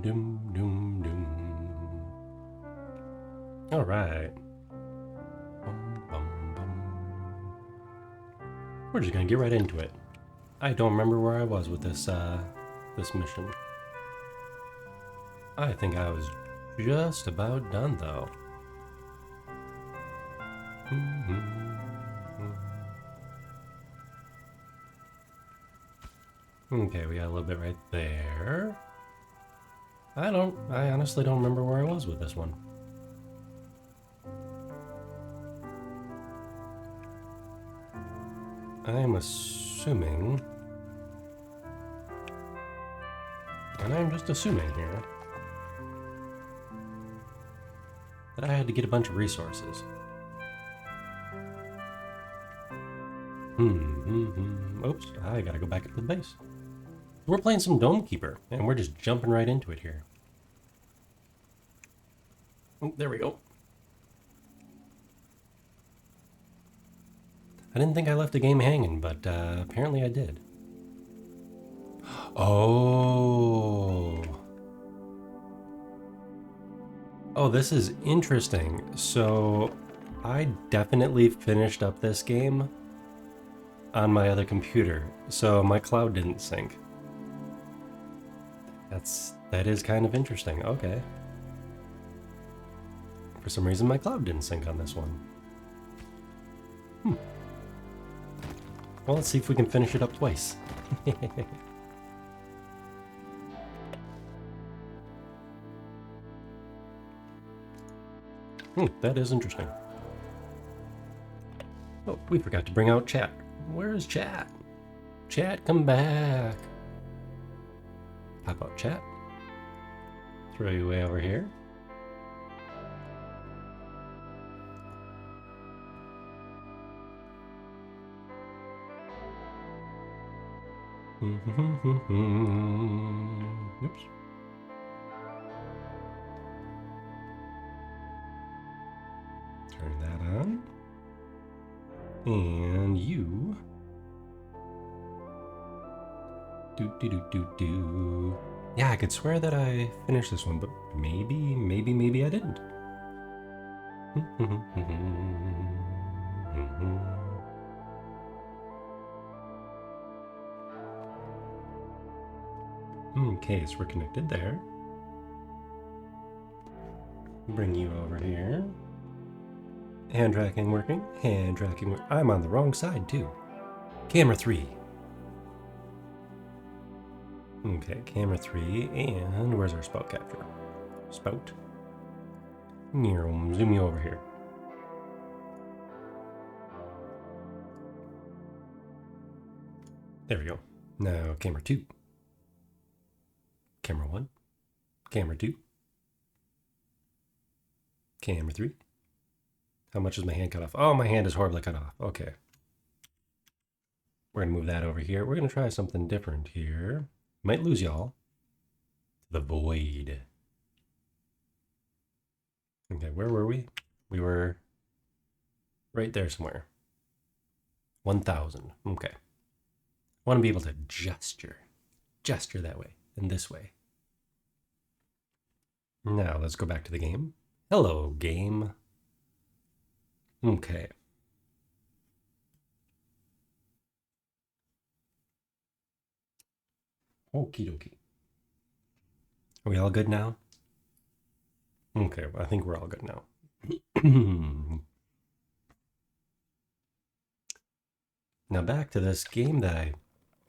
Doom. All right. We're just gonna get right into it. I don't remember where I was with this this mission. I think I was just about done though. Okay, we got a little bit right there. I honestly don't remember where I was with this one. I'm assuming, and I'm just assuming here, that I had to get a bunch of resources. Oops, I gotta go back up to the base. We're playing some Dome Keeper, and we're just jumping right into it here. Oh, there we go. I didn't think I left the game hanging, but apparently I did. Oh. Oh, this is interesting. So, I definitely finished up this game on my other computer, so my cloud didn't sync. That is kind of interesting. Okay. For some reason, my cloud didn't sync on this one. Well, let's see if we can finish it up twice. That is interesting. Oh, we forgot to bring out chat. Where is chat? Chat, come back. Pop out chat. Throw you way over here. Oops. Turn that on. And you. Do. Yeah, I could swear that I finished this one, but maybe I didn't. Okay, so we're connected there. Bring you over here. Hand tracking working. Hand tracking. I'm on the wrong side too. Camera 3. Okay, camera 3, and where's our spout capture? Spout. Zoom you over here. There we go. Now camera 2. Camera 1. Camera 2. Camera 3. How much is my hand cut off? Oh, my hand is horribly cut off. Okay. We're going to move that over here. We're going to try something different here. Might lose y'all. The void. Okay, where were we? We were right there somewhere. 1,000. Okay. Want to be able to gesture that way and this way. Now let's go back to the game. Hello, game. Okay. Okie dokie. Are we all good now? Okay, well, I think we're all good now. Now back to this game that I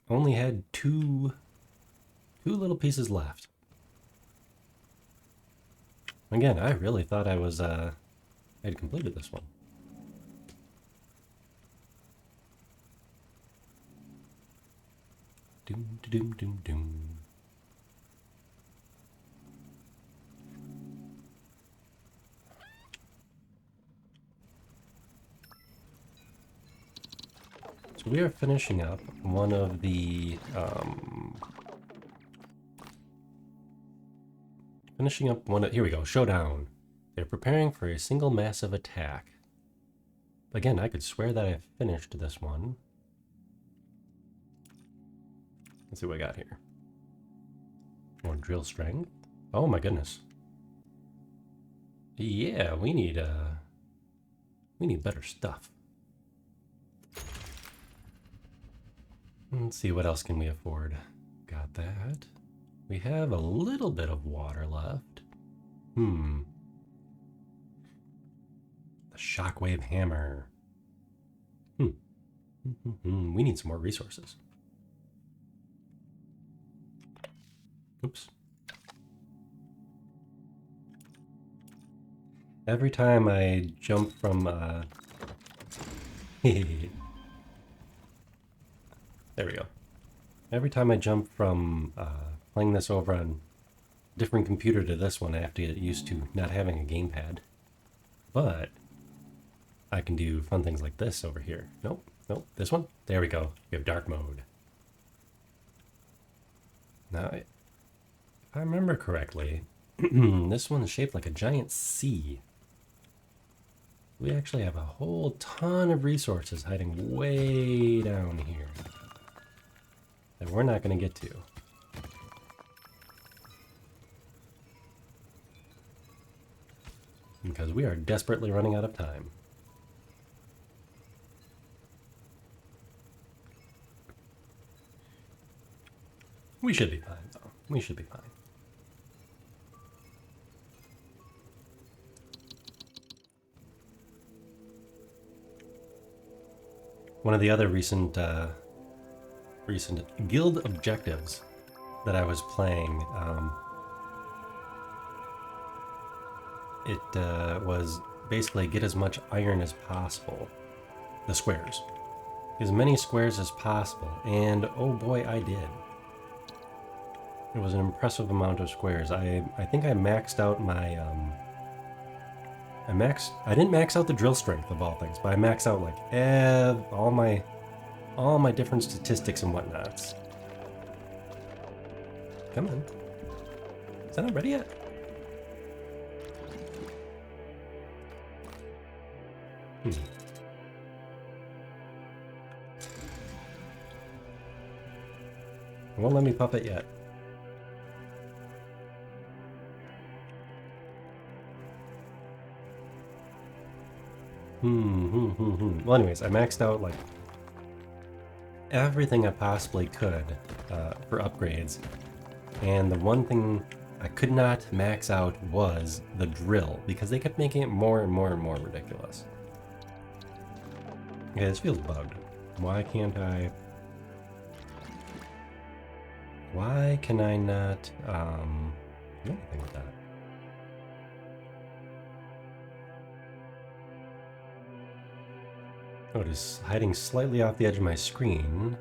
only had two little pieces left. Again, I really thought I was I'd completed this one. Doom. So we are finishing up one of the here we go, showdown. They're preparing for a single massive attack. Again, I could swear that I finished this one. Let's see what I got here. More drill strength. Oh my goodness. Yeah, we need better stuff. Let's see, what else can we afford? Got that. We have a little bit of water left. The shockwave hammer. We need some more resources. Oops. Every time I jump from, there we go. Every time I jump from playing this over on a different computer to this one, I have to get used to not having a gamepad. But I can do fun things like this over here. Nope, this one. There we go. We have dark mode. Now, if I remember correctly, this one is shaped like a giant C. We actually have a whole ton of resources hiding way down here that we're not going to get to. Because we are desperately running out of time. We should be fine, though. We should be fine. One of the other recent guild objectives that I was playing, it was basically get as much iron as possible. The squares. As many squares as possible. And oh boy, I did. It was an impressive amount of squares. I think I maxed out my I didn't max out the drill strength of all things, but I maxed out like all my different statistics and whatnots. Come on. Is that not ready yet? It won't let me pop it yet. Well, anyways, I maxed out like everything I possibly could for upgrades, and the one thing I could not max out was the drill, because they kept making it more and more and more ridiculous. Okay, this feels bugged. Why can't I... Why can I not do anything with that? Oh, it is hiding slightly off the edge of my screen.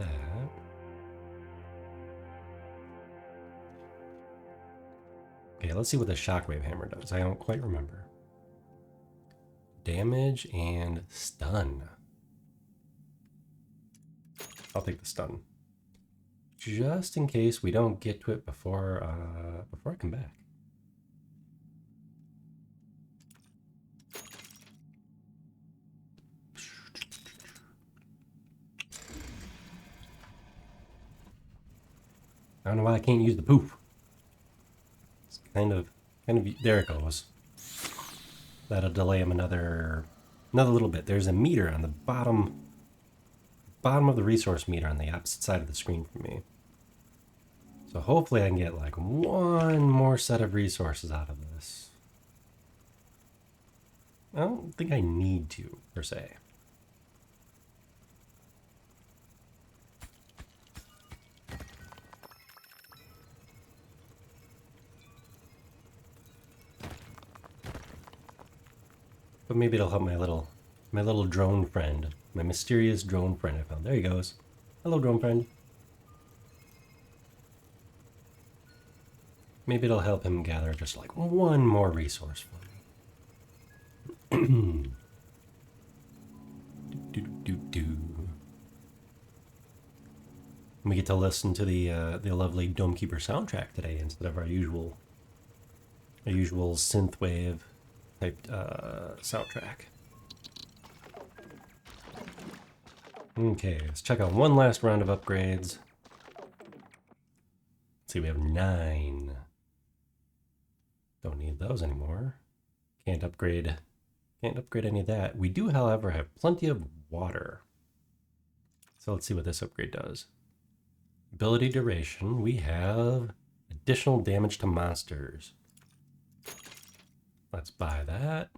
That. Okay, let's see what the shockwave hammer does. I don't quite remember. Damage and stun. I'll take the stun. Just in case we don't get to it before I come back. I don't know why I can't use the poof. It's kind of there it goes. That'll delay him another little bit. There's a meter on the bottom of the resource meter on the opposite side of the screen from me. So hopefully I can get like one more set of resources out of this. I don't think I need to, per se. But maybe it'll help my little drone friend. My mysterious drone friend I found. There he goes. Hello, drone friend. Maybe it'll help him gather just like one more resource for me. We get to listen to the lovely Domekeeper soundtrack today instead of our usual synthwave type soundtrack. Okay, let's check out one last round of upgrades. Let's see, we have 9. Don't need those anymore. Can't upgrade any of that. We do, however, have plenty of water. So let's see what this upgrade does. Ability duration, we have additional damage to monsters. Let's buy that.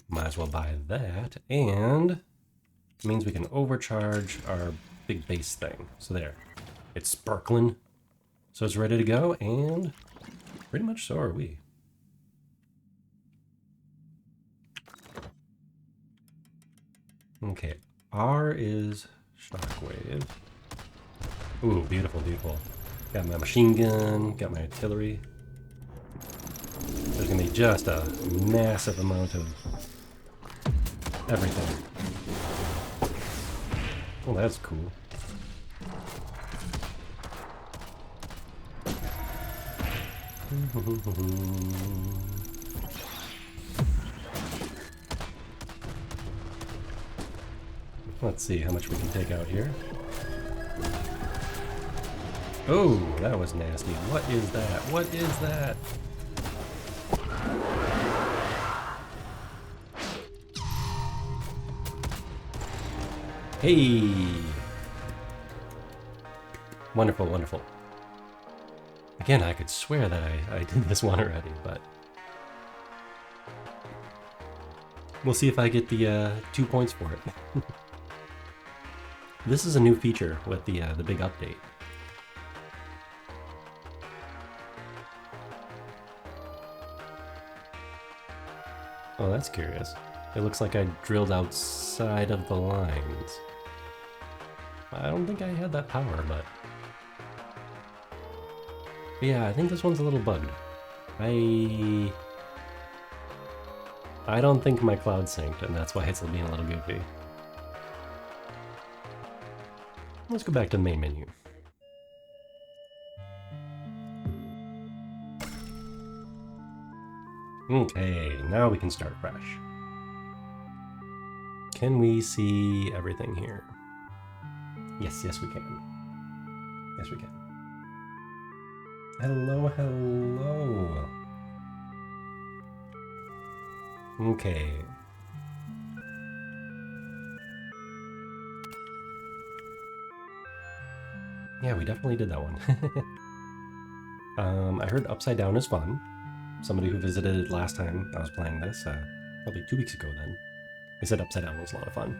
Might as well buy that. And it means we can overcharge our big base thing. So there. It's sparkling. So it's ready to go, and pretty much so are we. Okay, R is shockwave. Ooh, beautiful, beautiful. Got my machine gun, got my artillery. There's gonna be just a massive amount of everything. Well, that's cool. Let's see how much we can take out here. Oh, that was nasty. What is that? What is that? Hey! Wonderful, wonderful. Again, I could swear that I did this one already, but we'll see if I get the 2 points for it. This is a new feature with the big update. Oh, that's curious. It looks like I drilled outside of the lines. I don't think I had that power, but yeah, I think this one's a little bugged. I don't think my cloud synced, and that's why it's being a little goofy. Let's go back to the main menu. Okay, now we can start fresh. Can we see everything here? Yes, yes we can. Yes we can. Hello, hello. Okay. Yeah, we definitely did that one. I heard Upside Down is fun. Somebody who visited last time I was playing this, probably 2 weeks ago then, they said Upside Down was a lot of fun.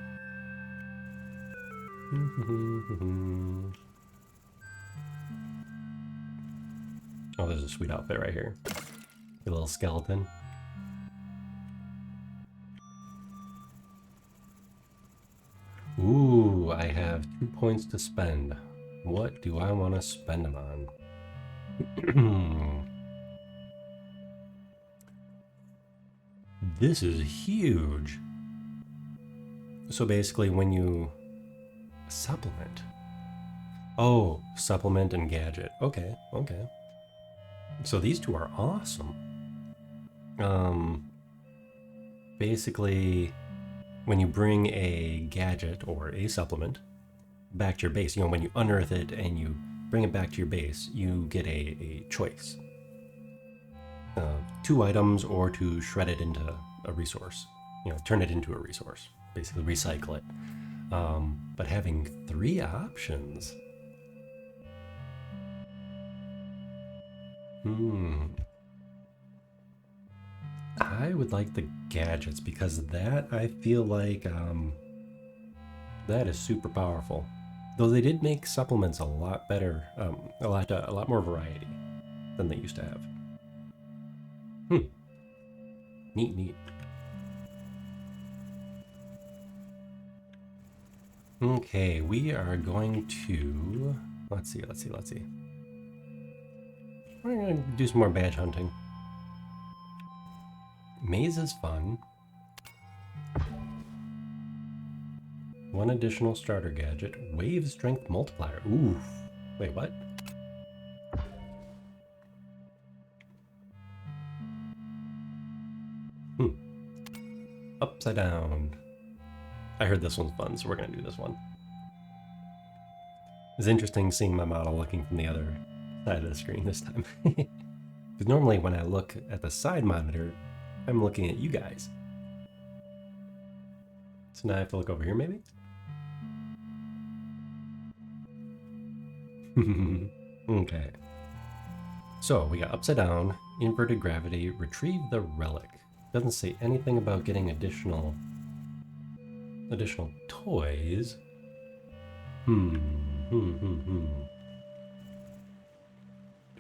Oh, there's a sweet outfit right here. A little skeleton. Ooh, I have 2 points to spend. What do I want to spend them on? This is huge. So basically when you supplement. Oh, supplement and gadget. Okay, okay. So these two are awesome. Basically when you bring a gadget or a supplement back to your base, you know, when you unearth it and you bring it back to your base, you get a choice. 2 items or to shred it into a resource. You know, turn it into a resource. Basically recycle it. But having 3 options. I would like the gadgets because that I feel like that is super powerful. Though they did make supplements a lot better, a lot more variety than they used to have. Neat, neat. Okay, we are going to let's see. We're gonna do some more badge hunting. Maze is fun. 1 additional starter gadget. Wave strength multiplier. Oof. Wait, what? Upside down. I heard this one's fun, so we're gonna do this one. It's interesting seeing my model looking from the other side of the screen this time. Because normally when I look at the side monitor, I'm looking at you guys. So now I have to look over here maybe? Okay. So we got upside down, inverted gravity, retrieve the relic. Doesn't say anything about getting additional toys. Do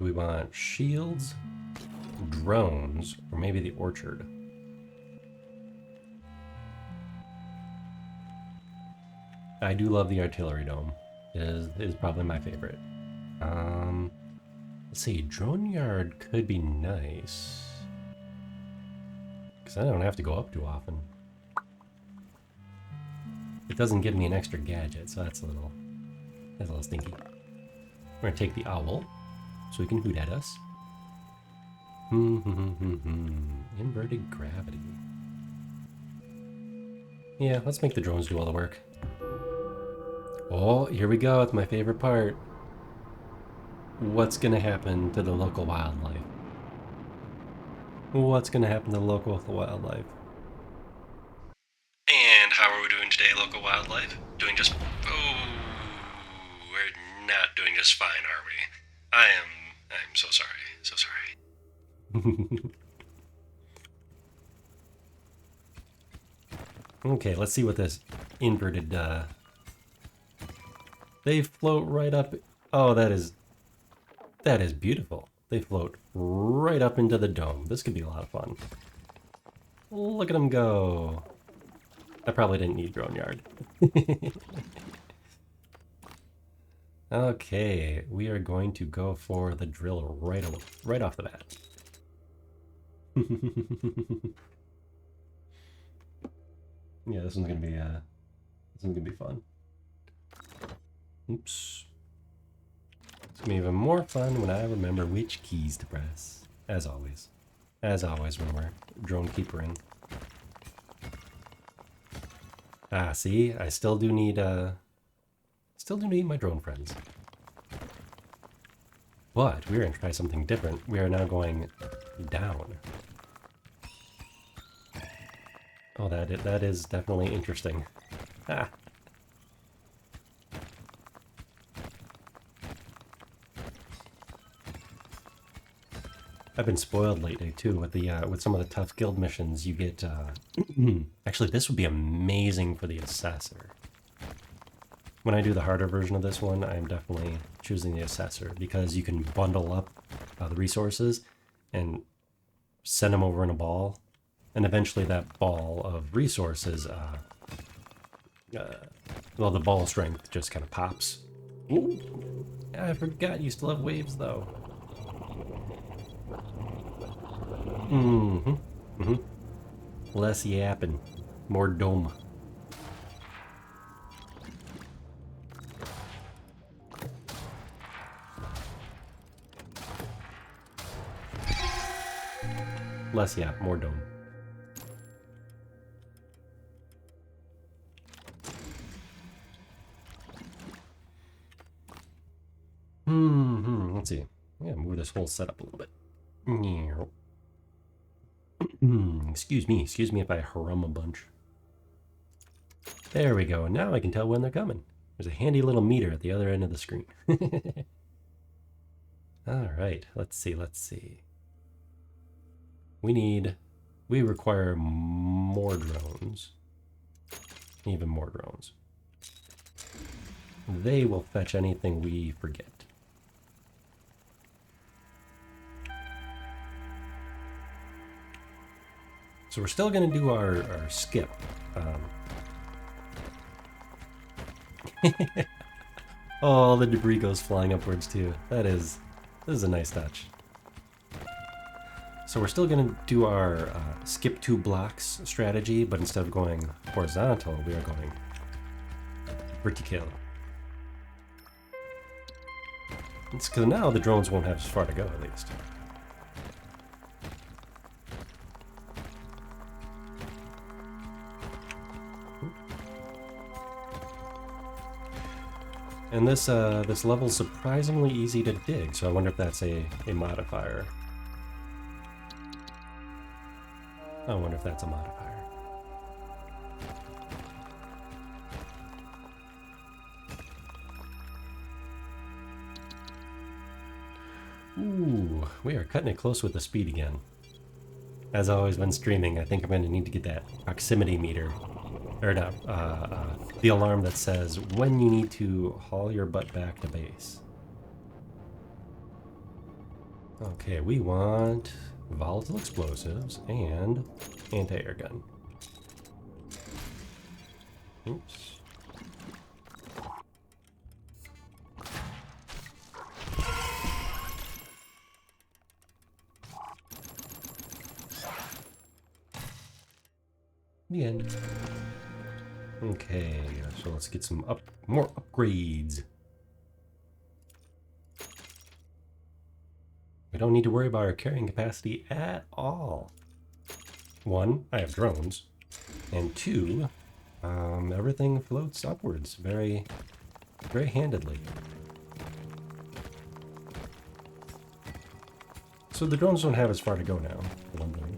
we want shields, drones, or maybe the orchard? I do love the artillery dome. It is probably my favorite. Let's see, drone yard could be nice. Because I don't have to go up too often. It doesn't give me an extra gadget, so that's a little stinky. We're gonna take the owl, so he can hoot at us. Inverted gravity. Yeah, let's make the drones do all the work. Oh, here we go, it's my favorite part. What's gonna happen to the local wildlife? What's gonna happen to the local wildlife? And how are we doing today, local wildlife? Doing just... Oh, we're not doing just fine, are we? I'm so sorry, so sorry. Okay, let's see what this inverted, They float right up... Oh, that is beautiful. They float right up into the dome. This could be a lot of fun. Look at them go. I probably didn't need drone yard. Okay, we are going to go for the drill right off the bat. Yeah, this one's gonna be fun. Oops. It's gonna be even more fun when I remember which keys to press. As always. As always when we're drone keepering. Ah, see? I still do need my drone friends. But we're gonna try something different. We are now going down. Oh, that is definitely interesting. Ah. I've been spoiled lately too with the with some of the tough guild missions. You get actually this would be amazing for the assessor. When I do the harder version of this one, I'm definitely choosing the assessor because you can bundle up the resources and send them over in a ball, and eventually that ball of resources, well, the ball strength just kind of pops. Ooh, I forgot you still have waves though. Less yapping, more dome. Less yap, more dome. Let's see. I'm gonna move this whole setup a little bit. Excuse me if I hum a bunch. There we go, and now I can tell when they're coming. There's a handy little meter at the other end of the screen. Alright, let's see. We require more drones. Even more drones. They will fetch anything we forget. So we're still going to do our skip. Oh, the debris goes flying upwards too. This is a nice touch. So we're still going to do our skip 2 blocks strategy, but instead of going horizontal, we are going vertical. It's because now the drones won't have as far to go, at least. And this level's surprisingly easy to dig, so I wonder if that's a modifier. I wonder if that's a modifier. Ooh, we are cutting it close with the speed again. As always when streaming, I think I'm going to need to get that proximity meter. Or not, the alarm that says when you need to haul your butt back to base. Okay, we want volatile explosives and anti-air gun. Oops. The end. Okay, so let's get some more upgrades. We don't need to worry about our carrying capacity at all. One, I have drones, and two, everything floats upwards very, very handedly. So the drones don't have as far to go now, for one thing.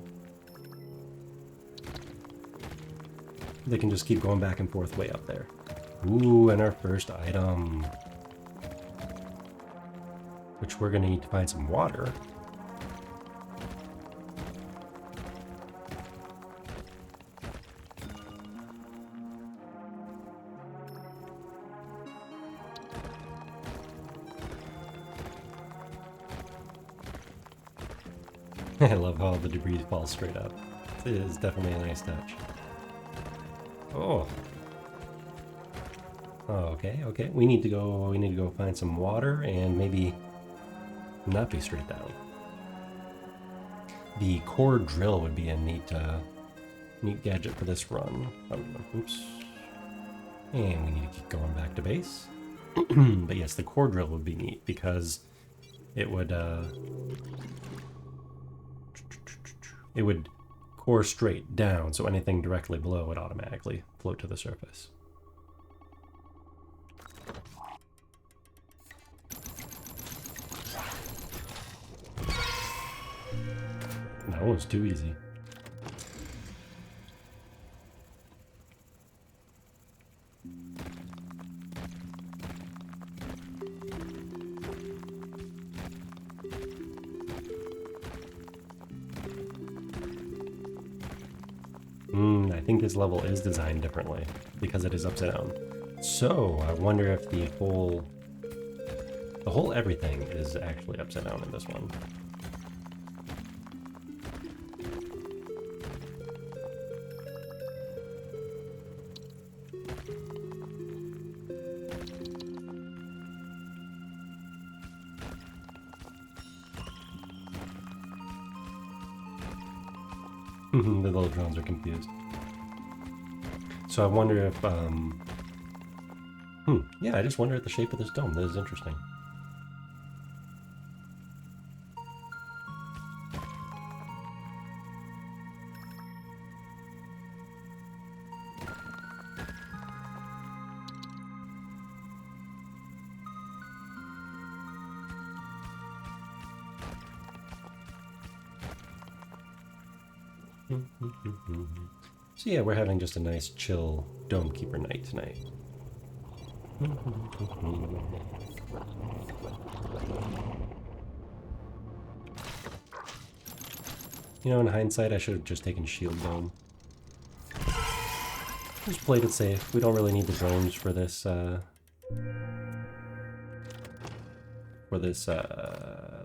They can just keep going back and forth way up there. Ooh, and our first item. Which we're gonna need to find some water. I love how the debris falls straight up. It is definitely a nice touch. Oh. Oh, okay. We need to go find some water and maybe not be straight down. The core drill would be a neat gadget for this run. Oops. And we need to keep going back to base. But yes, the core drill would be neat because it would core straight down, so anything directly below would automatically float to the surface. That one's too easy. I think this level is designed differently because it is upside down. So I wonder if the whole everything is actually upside down in this one. The little drones are confused. So I wonder if, yeah, I just wonder at the shape of this dome. That is interesting. So yeah, we're having just a nice chill Dome Keeper night tonight. You know, in hindsight, I should have just taken Shield Dome. Just played it safe. We don't really need the drones for this,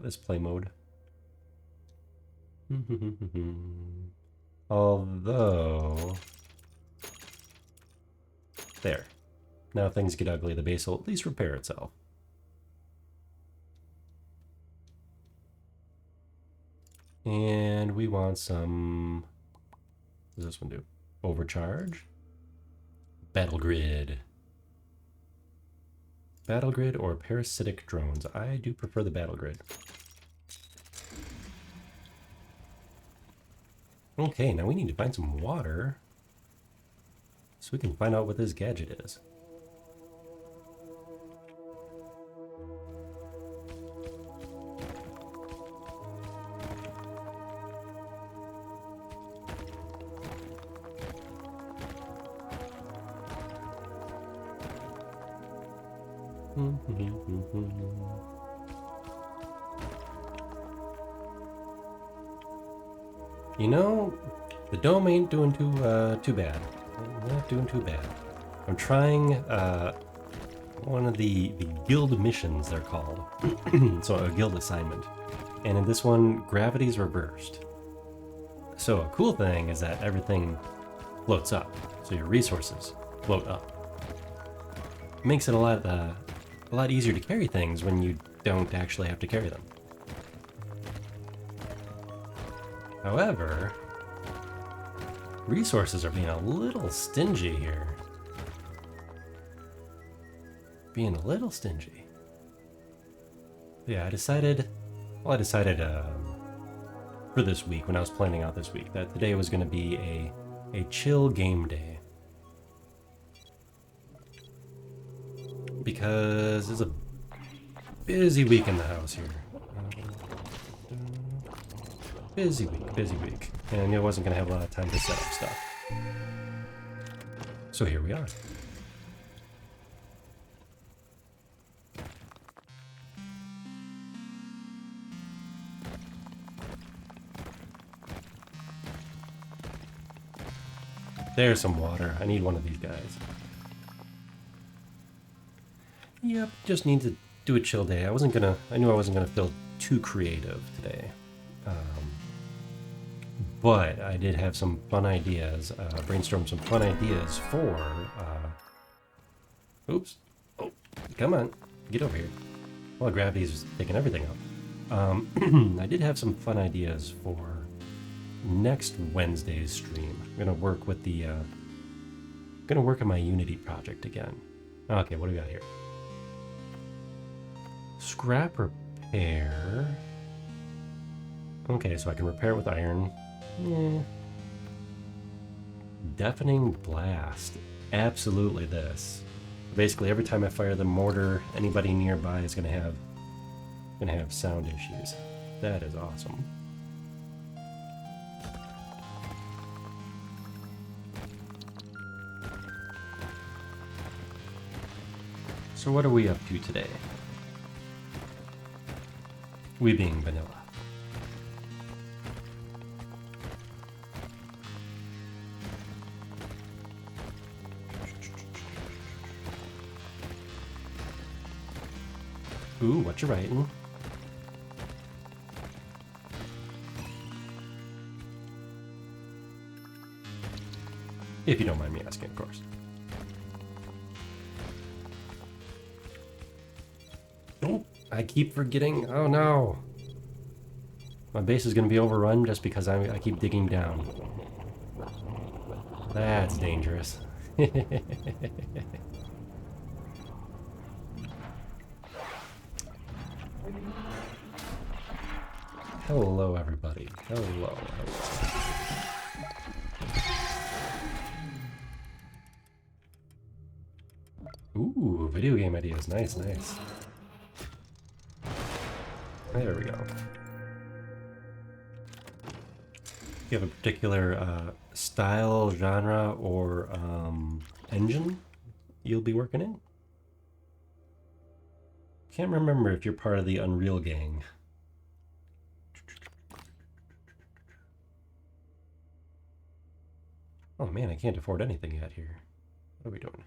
this play mode. Although... There. Now things get ugly, the base will at least repair itself. And we want some... What does this one do? Overcharge? Battle Grid. Battle Grid or Parasitic Drones. I do prefer the Battle Grid. Okay, now we need to find some water so we can find out what this gadget is. You know, the dome ain't doing too bad. Not doing too bad. I'm trying one of the guild missions, they're called. So a guild assignment. And in this one, gravity's reversed. So a cool thing is that everything floats up. So your resources float up. It makes it a lot easier to carry things when you don't actually have to carry them. However, resources are being a little stingy here. Being a little stingy. Yeah, I decided for this week, when I was planning out this week, that today was going to be a chill game day. Because it's a busy week in the house here. Busy week. And I knew I wasn't going to have a lot of time to set up stuff. So here we are. There's some water. I need one of these guys. Yep, just need to do a chill day. I knew I wasn't gonna feel too creative today. But I did have some fun ideas, brainstorm some fun ideas for, oops. Oh, come on, get over here. Well, gravity's taking everything up. I did have some fun ideas for next Wednesday's stream. I'm gonna work with gonna work on my Unity project again. Okay, what do we got here? Scrap repair. Okay, so I can repair it with iron. Yeah. Deafening blast. Absolutely this. Basically, every time I fire the mortar, anybody nearby is gonna have sound issues. That is awesome. So what are we up to today? We being vanilla. Ooh, what you writing? If you don't mind me asking, of course. Oh, I keep forgetting. Oh no. My base is going to be overrun just because I keep digging down. That's dangerous. Hello, everybody. Hello. Ooh, video game ideas. Nice. There we go. You have a particular style, genre, or engine you'll be working in? Can't remember if you're part of the Unreal gang. Oh man, I can't afford anything yet here. What are we doing?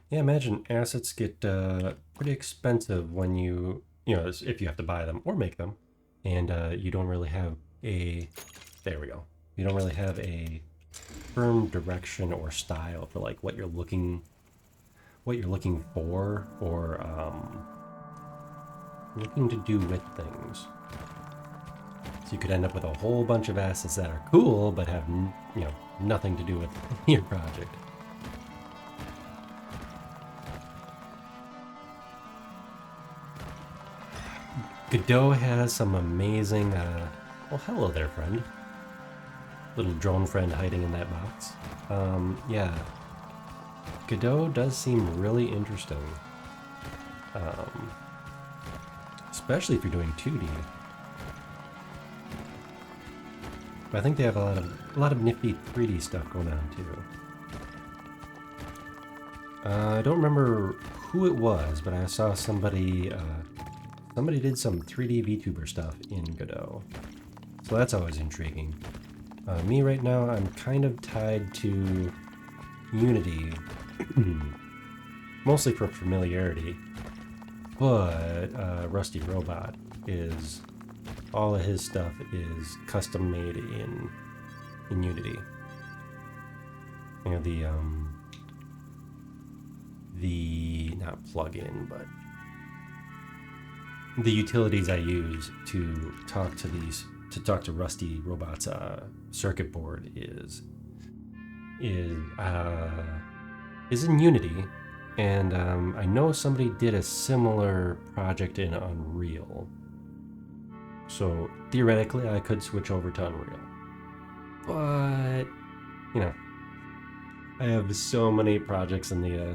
Yeah, imagine assets get pretty expensive when you know, if you have to buy them or make them, and you don't really have a, there we go. You don't really have a firm direction or style for like what you're looking for, or looking to do with things. So you could end up with a whole bunch of assets that are cool, but have, you know, nothing to do with your project. Godot has some amazing, well, hello there, friend. Little drone friend hiding in that box. Yeah. Godot does seem really interesting. Especially if you're doing 2D. But I think they have a lot of nifty 3D stuff going on too. I don't remember who it was, but I saw somebody somebody did some 3D VTuber stuff in Godot. So that's always intriguing. Me right now, I'm kind of tied to Unity, mostly for familiarity, but Rusty Robot is, all of his stuff is custom made in Unity. You know, the not plugin, but the utilities I use to talk to Rusty Robot's circuit board is in Unity, and I know somebody did a similar project in Unreal. So theoretically, I could switch over to Unreal, but you know, I have so many projects in the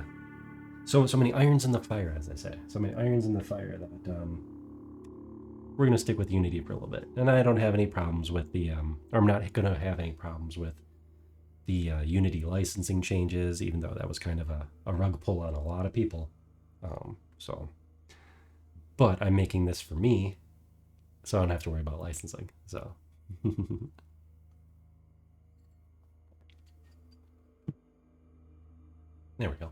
so many irons in the fire, as I say. So many irons in the fire that we're gonna stick with Unity for a little bit. And I don't have any problems with the or I'm not gonna have any problems with the Unity licensing changes, even though that was kind of a rug pull on a lot of people. But I'm making this for me, so I don't have to worry about licensing. So. There we go.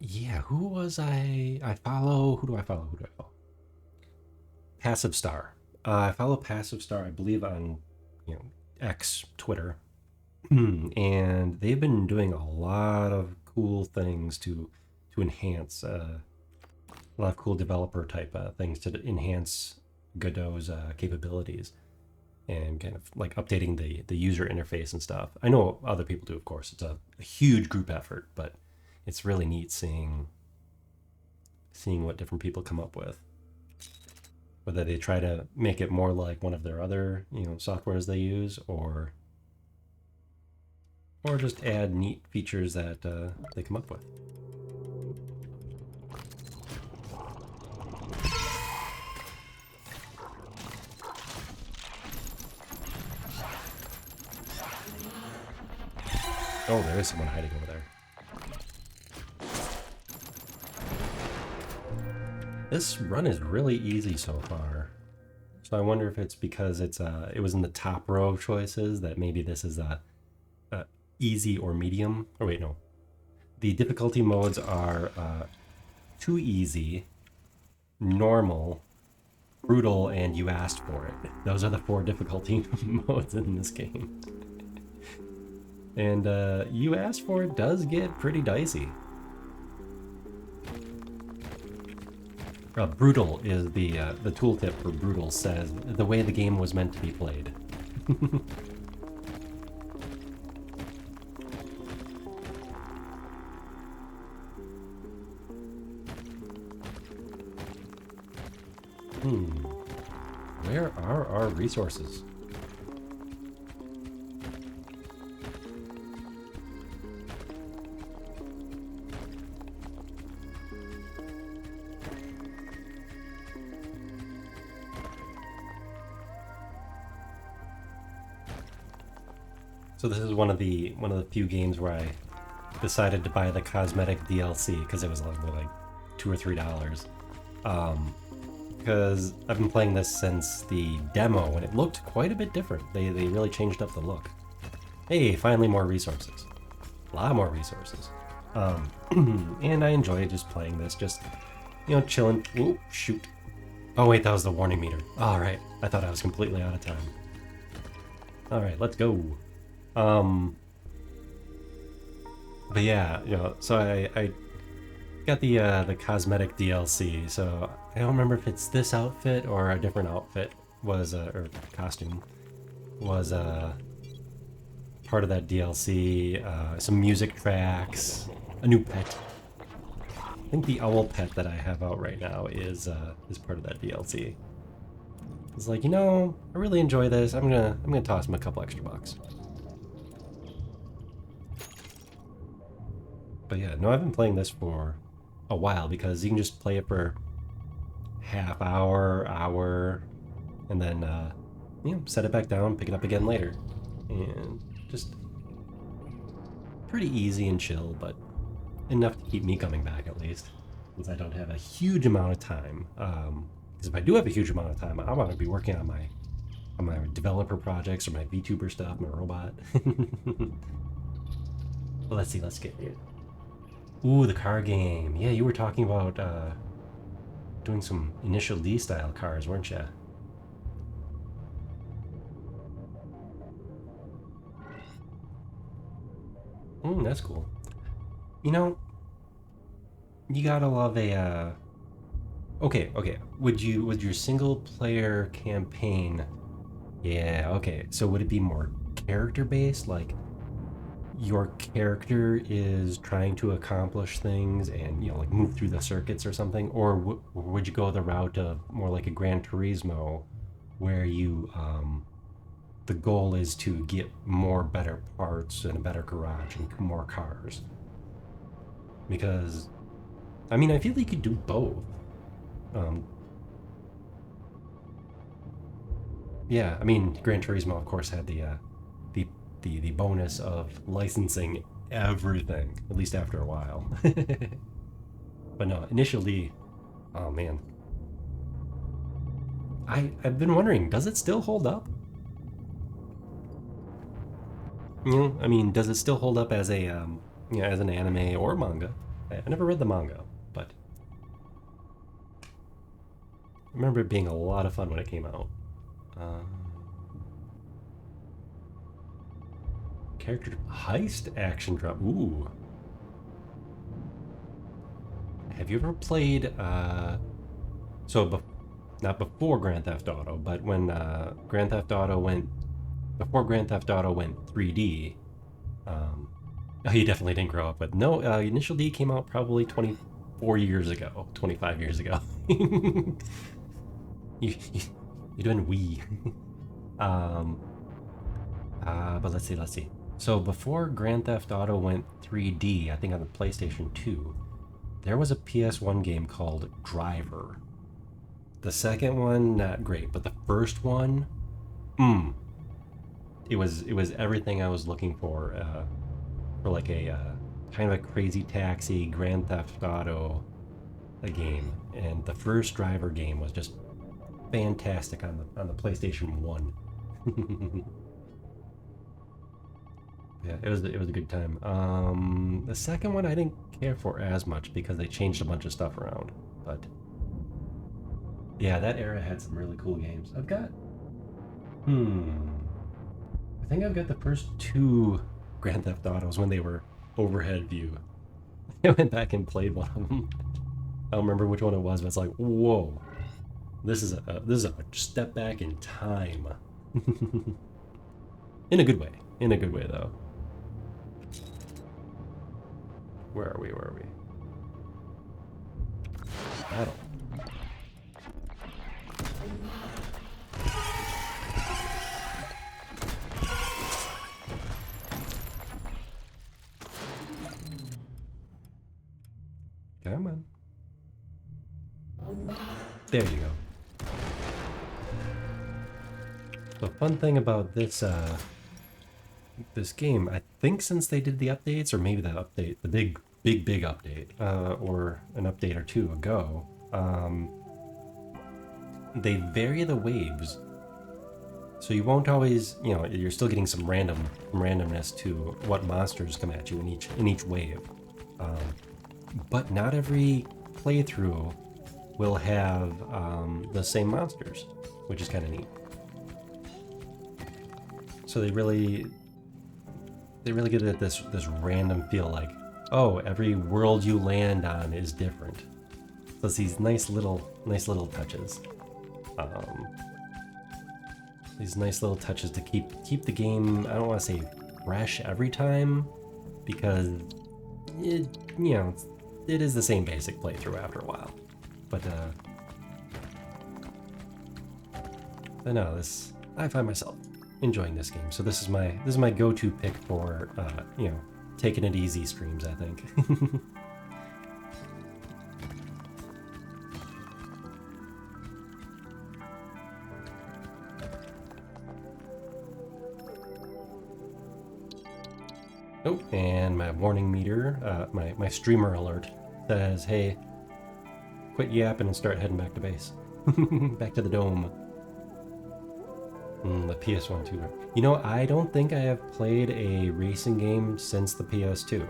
Yeah, who was I follow? Who do I follow? Passive Star. I follow Passive Star, I believe, on X, Twitter, and they've been doing a lot of cool things to enhance a lot of cool developer type things to enhance Godot's capabilities, and kind of like updating the user interface and stuff. I know other people do, of course. It's a huge group effort, but it's really neat seeing what different people come up with. Whether they try to make it more like one of their other, softwares they use, or just add neat features that they come up with. Oh, there is someone hiding over there. This run is really easy so far. So I wonder if it's because it was in the top row of choices that maybe this is a easy or medium. Or wait, no. The difficulty modes are too easy, normal, brutal, and you asked for it. Those are the 4 difficulty modes in this game. And you asked for it does get pretty dicey. Brutal is the tooltip for brutal says the way the game was meant to be played. Where are our resources? So this is one of the few games where I decided to buy the cosmetic DLC because it was like $2 or $3. Because I've been playing this since the demo and it looked quite a bit different. They really changed up the look. Hey, finally more resources. A lot more resources. And I enjoy just playing this, just chilling. Whoa, shoot. Oh wait, that was the warning meter. All right, I thought I was completely out of time. All right, let's go. But yeah, so I got the cosmetic DLC, so I don't remember if it's this outfit or a different outfit was or costume was part of that DLC. Some music tracks, a new pet. I think the owl pet that I have out right now is part of that DLC. It's like, I really enjoy this. I'm gonna toss him a couple extra bucks. But yeah, no, I've been playing this for a while because you can just play it for half hour, and then set it back down, pick it up again later, and just pretty easy and chill, but enough to keep me coming back at least, since I don't have a huge amount of time. Because if I do have a huge amount of time, I want to be working on my developer projects or my VTuber stuff, my robot. Well, let's see, let's get it. Ooh, the car game. Yeah, you were talking about doing some Initial D style cars, weren't you? That's cool. You know, you gotta love a. Okay. Would your single player campaign? Yeah. Okay. So would it be more character based, like your character is trying to accomplish things and like move through the circuits or something, or would you go the route of more like a Gran Turismo, where you the goal is to get more better parts and a better garage and more cars? Because I mean, I feel you could do both. Um, yeah, I mean, Gran Turismo, of course, had the the bonus of licensing everything, at least after a while. But no, initially, oh man, I've been wondering, does it still hold up? I mean, does it still hold up as a as an anime or manga? I never read the manga, but I remember it being a lot of fun when it came out. Uh, Character heist action drama. Ooh. Have you ever played not before Grand Theft Auto, but when Grand Theft Auto went before Grand Theft Auto went 3D? Oh, you definitely didn't grow up with. No, Initial D came out probably 24 years ago, 25 years ago. you, you, you're doing Wii. But let's see. So before Grand Theft Auto went 3D, I think on the PlayStation 2, there was a PS1 game called Driver. The second one, not great, but the first one, it was everything I was looking for like a kind of a crazy taxi Grand Theft Auto a game, and the first Driver game was just fantastic on the PlayStation 1. Yeah, it was a good time. The second one I didn't care for as much because they changed a bunch of stuff around. But yeah, that era had some really cool games. I think I've got the first two Grand Theft Autos when they were overhead view. I went back and played one of them. I don't remember which one it was, but it's like, whoa, this is a step back in time. In a good way. In a good way, though. Where are we? Battle. Come on. There you go. The fun thing about this this game, I think since they did the updates, or maybe that update, the big update, or an update or two ago, they vary the waves. So you won't always, you're still getting some randomness to what monsters come at you in each wave. But not every playthrough will have the same monsters, which is kind of neat. So they really get at this random feel, like, oh, every world you land on is different. So it's these nice little touches. These nice little touches to keep the game, I don't want to say fresh every time, because it is the same basic playthrough after a while. But no, I find myself enjoying this game. So this is my go-to pick for taking it easy streams, I think. Oh, and my warning meter, my streamer alert says, hey, quit yapping and start heading back to base. Back to the dome. The PS1 too. You know, I don't think I have played a racing game since the PS2.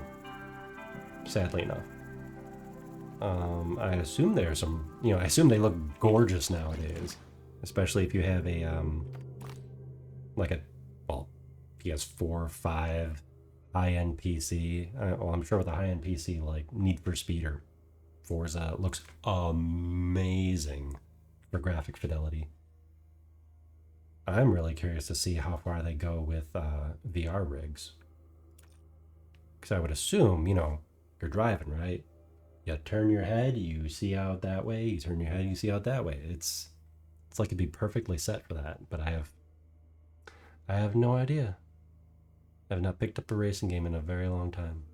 Sadly enough. I assume there's some, I assume they look gorgeous nowadays. Especially if you have a, like a, well, PS4, 5, high-end PC. Well, I'm sure with a high-end PC like Need for Speed or Forza looks amazing for graphic fidelity. I'm really curious to see how far they go with VR rigs. Because I would assume, you're driving, right? You turn your head, you see out that way. You turn your head, you see out that way. It's like it'd be perfectly set for that. But I have no idea. I've not picked up a racing game in a very long time.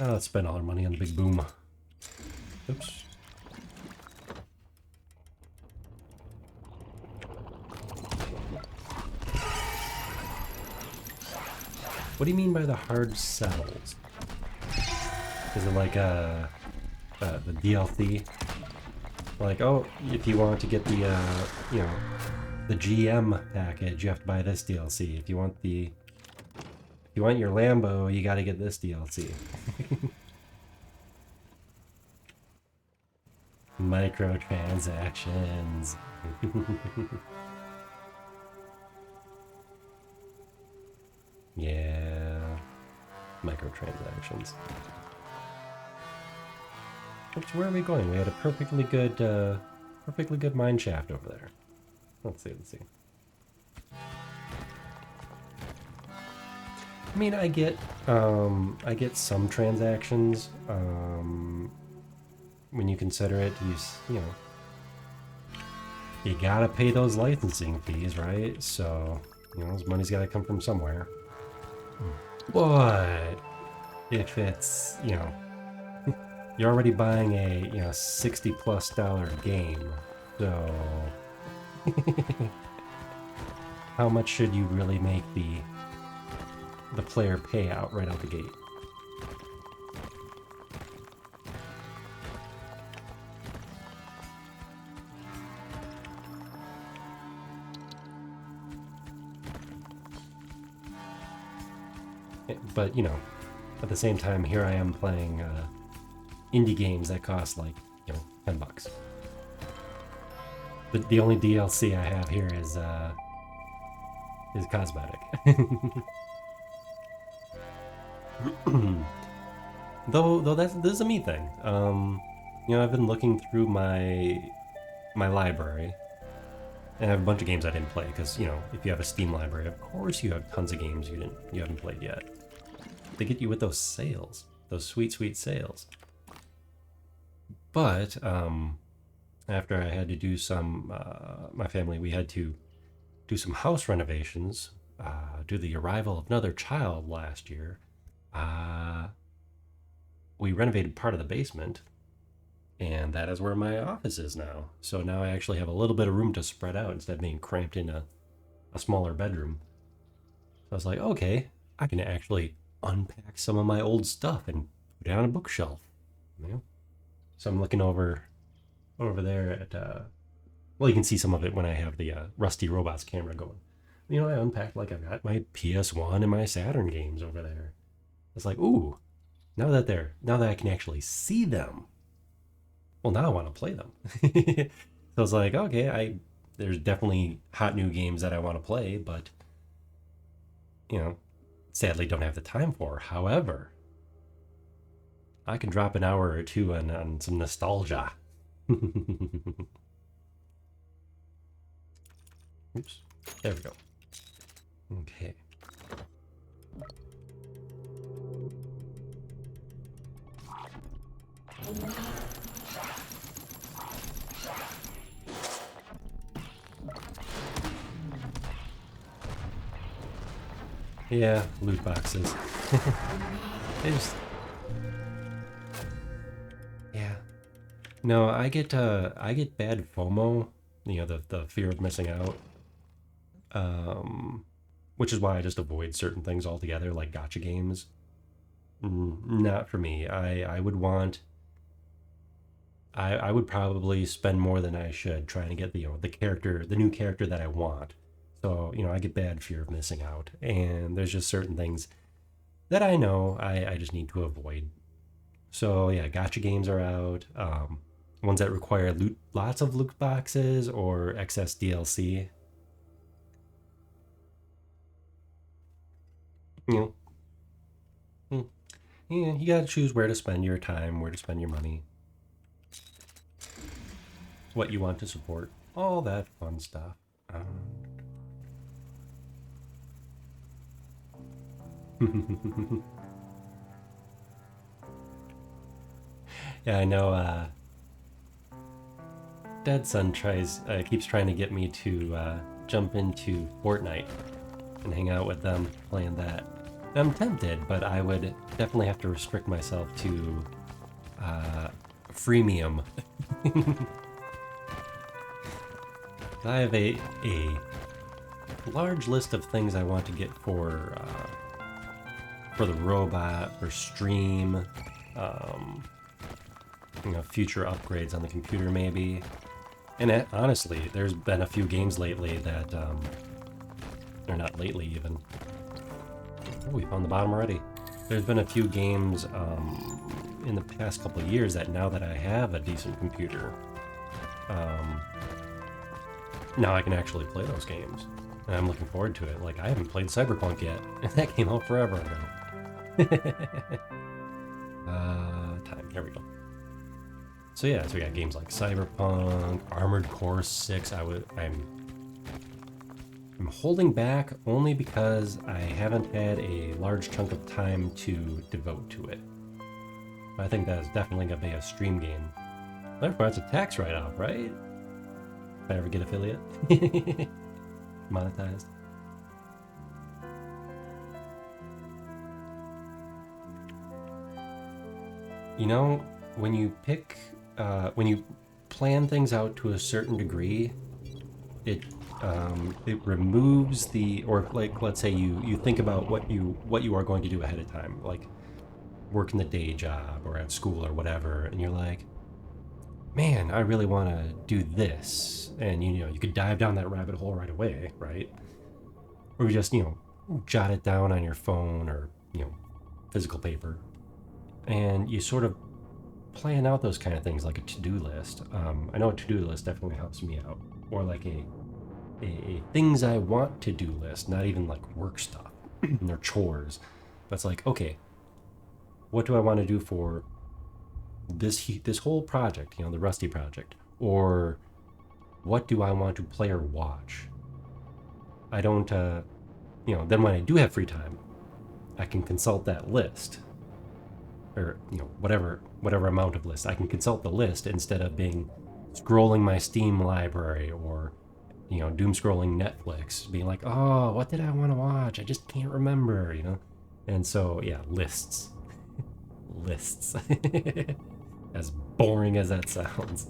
Oh, let's spend all our money on the big boom. Oops. What do you mean by the hard cells? Is it like the DLC? Like, oh, if you want to get the the GM package, you have to buy this DLC. If you want your Lambo, you got to get this DLC. Microtransactions. Yeah, microtransactions. Oops, where are we going? We had a perfectly good mine shaft over there. Let's see. I mean, I get some transactions when you consider it. You gotta pay those licensing fees, right? So this money's gotta come from somewhere. But if it's you're already buying a $60+ game, so how much should you really make the player payout right out the gate? But at the same time, here I am playing indie games that cost like $10. The only DLC I have here is cosmetic. though this is a me thing. I've been looking through my library, and I have a bunch of games I didn't play because if you have a Steam library, of course you have tons of games you haven't played yet. They get you with those sales, those sweet sales. But after I had to do some, my family, we had to do some house renovations due to the arrival of another child last year. We renovated part of the basement, and that is where my office is now. So now I actually have a little bit of room to spread out instead of being cramped in a smaller bedroom. So I was like, okay, I can actually unpack some of my old stuff and put it on a bookshelf. So I'm looking over there at well, you can see some of it when I have the Rusty Robots camera going. I unpacked, like, I've got my PS1 and my Saturn games over there. It's like, ooh, now that I can actually see them, well, now I want to play them. So I was like, okay, there's definitely hot new games that I want to play, but sadly don't have the time for. However, I can drop an hour or two on some nostalgia. Oops. There we go. Okay. Yeah, loot boxes. They just... Yeah. No, I get bad FOMO, the fear of missing out. which is why I just avoid certain things altogether, like gacha games. Not for me. I would want. I would probably spend more than I should trying to get the new character that I want. So I get bad fear of missing out, and there's just certain things that I know I just need to avoid. So yeah, gotcha games are out. Ones that require lots of loot boxes or excess DLC. You know, yeah, you gotta choose where to spend your time, where to spend your money, what you want to support, all that fun stuff. Yeah, I know. Dead Son keeps trying to get me to jump into Fortnite and hang out with them playing that. I'm tempted, but I would definitely have to restrict myself to freemium. I have a large list of things I want to get for the robot, for stream, future upgrades on the computer maybe. And honestly, there's been a few games lately that, or not lately even. Oh, we found the bottom already. There's been a few games in the past couple of years that now that I have a decent computer, now I can actually play those games. And I'm looking forward to it. Like, I haven't played Cyberpunk yet, and that came out forever ago. Time, here we go. So yeah, so we got games like Cyberpunk, Armored Core 6. I'm holding back only because I haven't had a large chunk of time to devote to it. I think that is definitely gonna be a stream game. Therefore, it's a tax write-off, right? If I ever get affiliate. Monetized. When you plan things out to a certain degree, it removes or like, let's say you think about what you are going to do ahead of time, like work in the day job or at school or whatever, and you're like, man, I really want to do this, and you could dive down that rabbit hole right away, right? Or you just jot it down on your phone or physical paper, and you sort of plan out those kind of things like a to-do list. I know a to-do list definitely helps me out, or like a things I want to do list, not even like work stuff or chores. But it's like, okay, what do I want to do for this whole project, the Rusty project, or what do I want to play or watch? I don't, then when I do have free time, I can consult that list, or whatever amount of list. I can consult the list instead of scrolling my Steam library or doom scrolling Netflix, being like, oh, what did I want to watch? I just can't remember, And so yeah, lists. Lists. As boring as that sounds,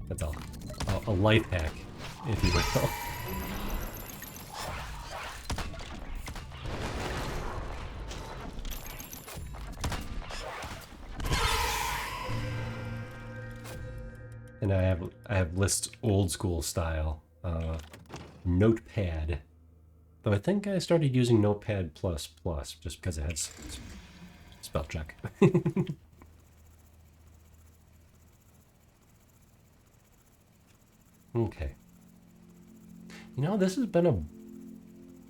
that's a life hack, if you will. And I have lists old school style, Notepad. Though I think I started using Notepad++ just because it had spell check. Okay. This has been a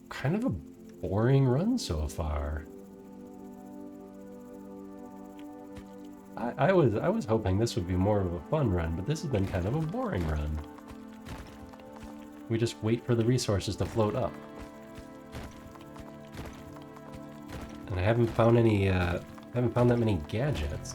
kind of a boring run so far. I was hoping this would be more of a fun run, but this has been kind of a boring run. We just wait for the resources to float up. And I haven't found that many gadgets.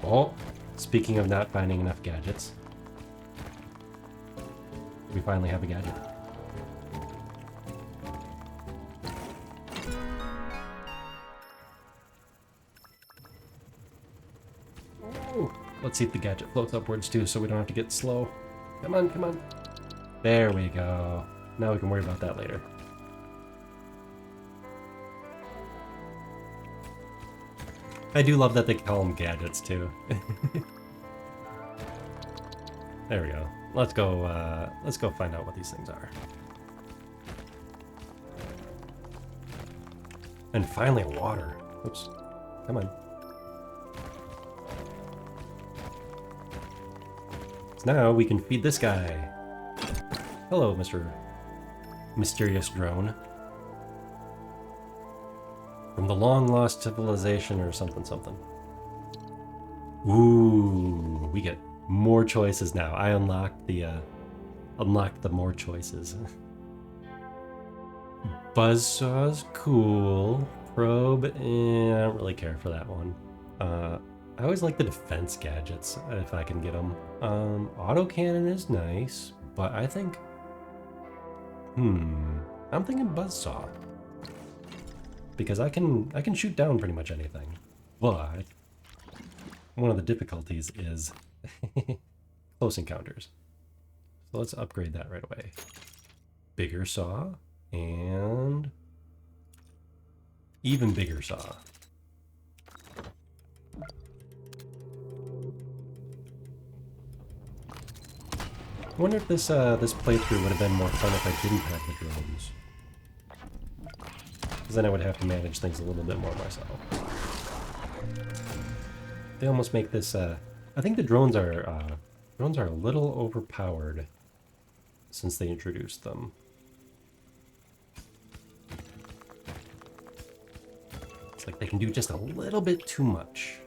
Oh, speaking of not finding enough gadgets, we finally have a gadget. Let's see if the gadget floats upwards too, so we don't have to get slow. Come on, come on. There we go. Now we can worry about that later. I do love that they call them gadgets too. There we go. Let's go find out what these things are. And finally water. Oops. Come on. So now we can feed this guy. Hello, Mr. Mysterious Drone. From the long-lost civilization or something something. Ooh, we get more choices now. I unlocked the more choices. Buzzsaw's cool. Probe, I don't really care for that one. I always like the defense gadgets if I can get them. Autocannon is nice, but I think, I'm thinking Buzzsaw. Because I can shoot down pretty much anything. But one of the difficulties is close encounters. So let's upgrade that right away. Bigger saw and even bigger saw. I wonder if this playthrough would have been more fun if I didn't have the drones. Because then I would have to manage things a little bit more myself. They almost make this. I think the drones are a little overpowered since they introduced them. It's like they can do just a little bit too much.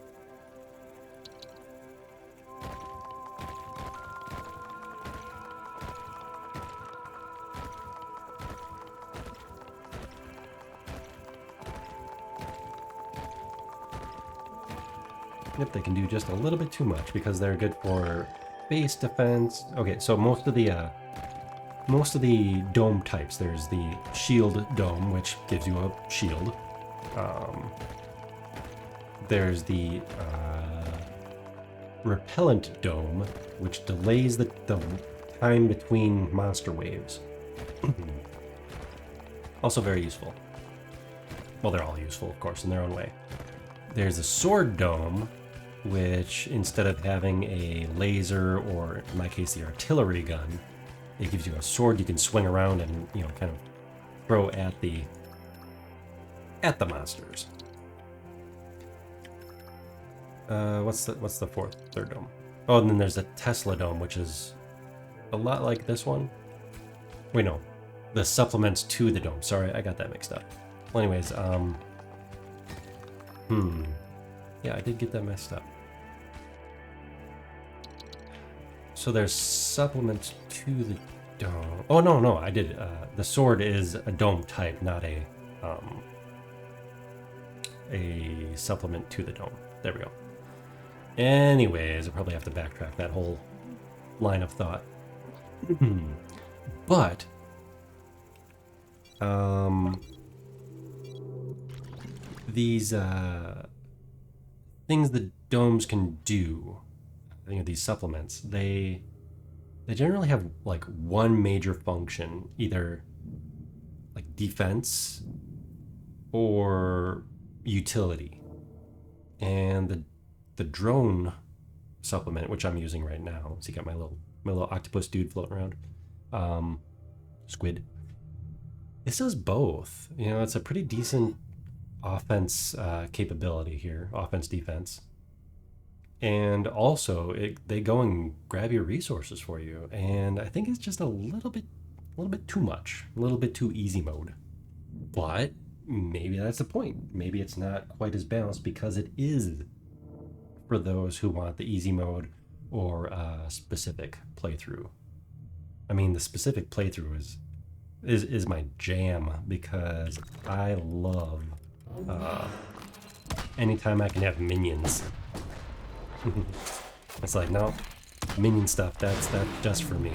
Yep, they can do just a little bit too much because they're good for base defense. Okay, so most of the dome types, there's the shield dome, which gives you a shield. There's the repellent dome, which delays the time between monster waves. Also very useful. Well, they're all useful, of course, in their own way. There's a sword dome, which instead of having a laser, or in my case the artillery gun, it gives you a sword you can swing around and, you know, kind of throw at the monsters. What's the third dome? Oh, and then there's the Tesla dome, which is a lot like this one. Wait, no, the supplements to the dome. Sorry, I got that mixed up. Well, anyways, yeah, I did get that messed up. So there's supplements to the dome. Oh, no, I did. The sword is a dome type, not a supplement to the dome. There we go. Anyways, I probably have to backtrack that whole line of thought. But, these things the domes can do, you know, these supplements, they generally have like one major function, either like defense or utility. And the drone supplement, which I'm using right now, so you got my little octopus dude floating around, squid. This does both. You know, it's a pretty decent offense capability here, offense defense, and also they go and grab your resources for you. And I think it's just a little bit too much, a little bit too easy mode. But maybe that's the point. Maybe it's not quite as balanced because it is for those who want the easy mode or a specific playthrough. I mean, the specific playthrough is my jam because I love anytime I can have minions. It's like, no, minion stuff, that's just for me.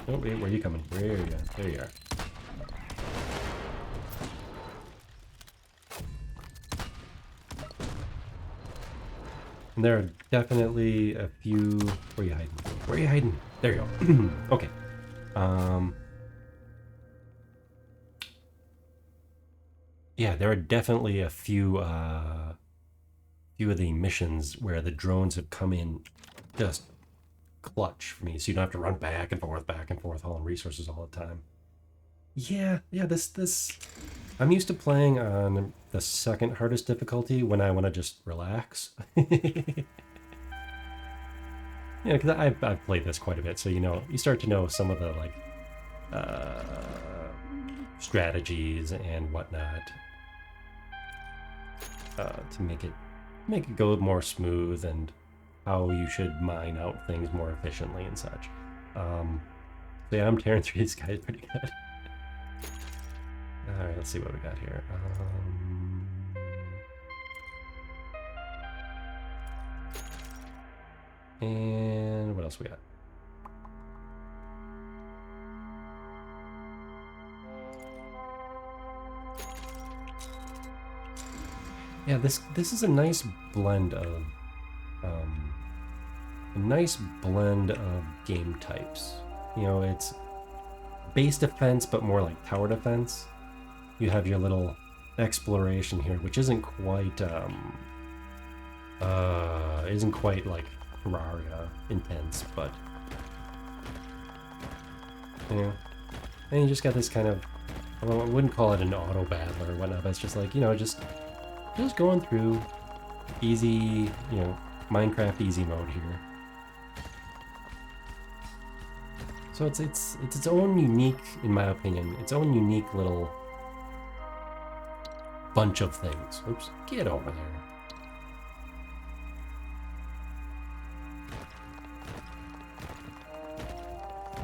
Oh, wait, where are you coming? Where are you? There you are. And there are definitely a few... Where are you hiding? Where are you hiding? There you go. Okay. Yeah, there are definitely a few of the missions where the drones have come in just clutch for me, so you don't have to run back and forth, hauling resources all the time. Yeah, this I'm used to playing on the second hardest difficulty when I want to just relax. Yeah, because I've played this quite a bit, so you start to know some of the like uh, strategies and whatnot to make it go more smooth and how you should mine out things more efficiently and such. So yeah, I'm tearing through these guys pretty good. All right, let's see what we got here. And what else we got? Yeah, this is a nice blend of game types. It's base defense, but more like tower defense. You have your little exploration here, which isn't quite like Terraria intense, but and you just got this kind of, I wouldn't call it an auto battle or whatnot, but it's just like just going through easy, Minecraft easy mode here. So it's its own unique, in my opinion, its own unique little bunch of things. Oops, get over there.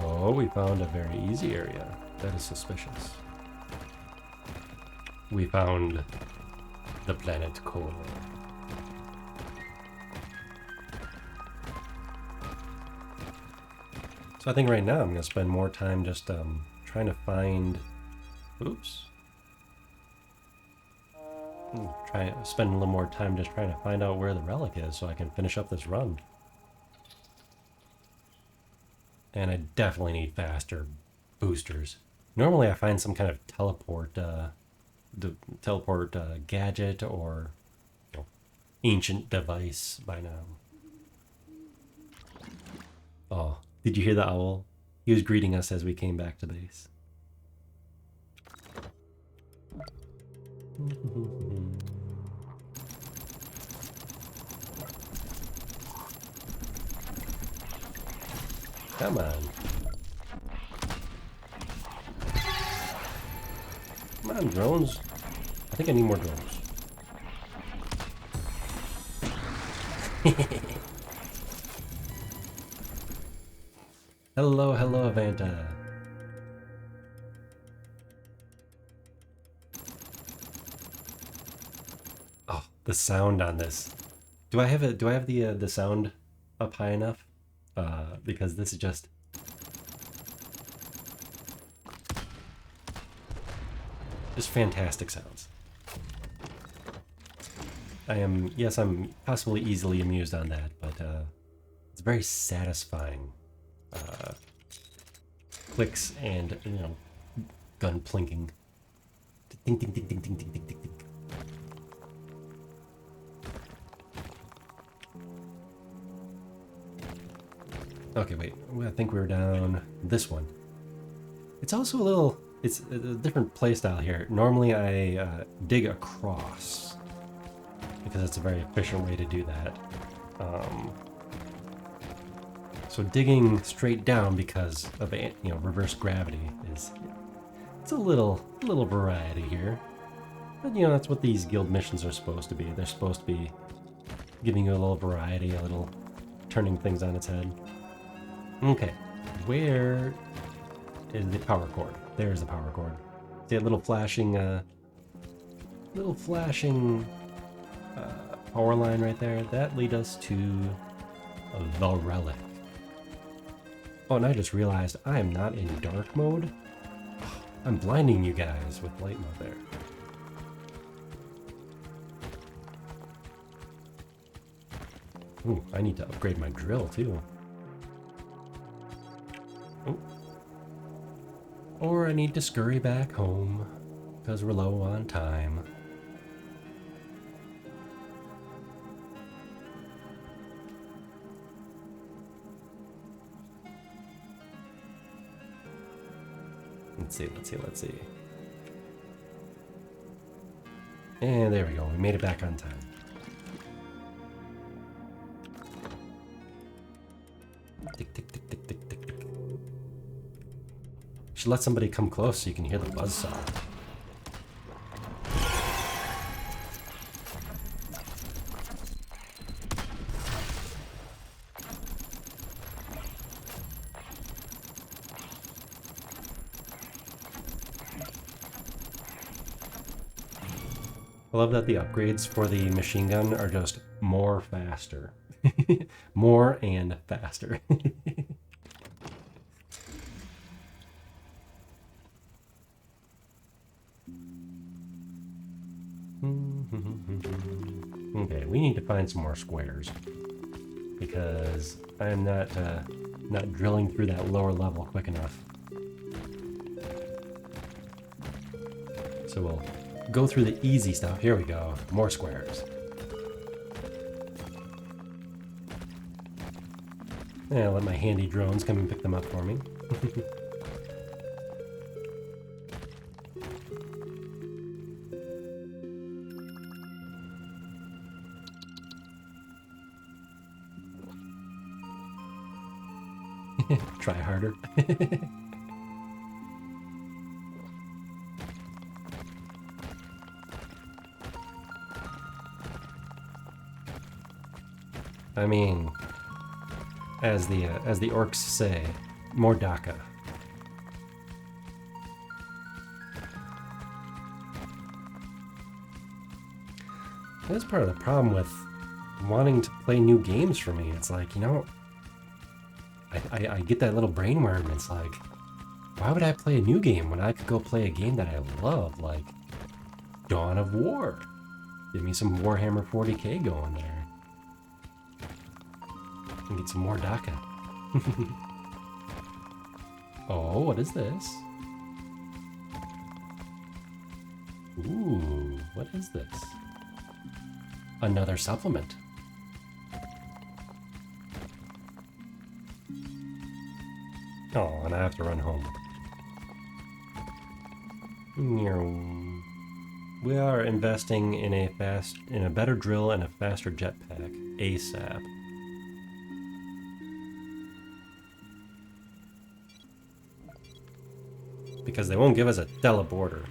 Oh, we found a very easy area. That is suspicious. We found the planet core. So I think right now I'm going to spend more time just trying to find... Oops. Spend a little more time just trying to find out where the relic is so I can finish up this run. And I definitely need faster boosters. Normally I find some kind of teleport gadget or ancient device by now. Oh, did you hear the owl? He was greeting us as we came back to base. Come on. Come on, drones. I think I need more drones. Hello, Avanta. Oh, the sound on this. Do I have the sound up high enough? Because this is just fantastic sounds. I'm possibly easily amused on that, but it's very satisfying. Clicks and gun plinking. Ding ding ding ding ding ding ding ding ding. Okay, wait. I think we were down this one. It's also it's a different playstyle here. Normally I dig across because it's a very efficient way to do that. So digging straight down because of reverse gravity it's a little variety here. But that's what these guild missions are supposed to be. They're supposed to be giving you a little variety, a little turning things on its head. Okay, where is the power cord? There's the power cord. See a little flashing power line right there? That leads us to the relic. Oh, and I just realized I am not in dark mode. I'm blinding you guys with light mode there. Ooh, I need to upgrade my drill too. Ooh. Or I need to scurry back home because we're low on time. Let's see. And there we go. We made it back on time. Tick, tick, tick, tick, tick, tick, tick. Should let somebody come close so you can hear the buzzsaw. I love that the upgrades for the machine gun are just more faster. More and faster. Okay, we need to find some more squares because I am not drilling through that lower level quick enough. So we'll go through the easy stuff. Here we go. More squares. Yeah, I'll let my handy drones come and pick them up for me. Try harder. I mean, as the orcs say, more DACA. That's part of the problem with wanting to play new games for me. It's like, you know, I get that little brain worm, and it's like, why would I play a new game when I could go play a game that I love, like Dawn of War? Give me some Warhammer 40k going there. And get some more DACA. Oh, what is this? Ooh, what is this? Another supplement. Oh, and I have to run home. We are investing in a better drill and a faster jetpack ASAP. Because they won't give us a teleporter.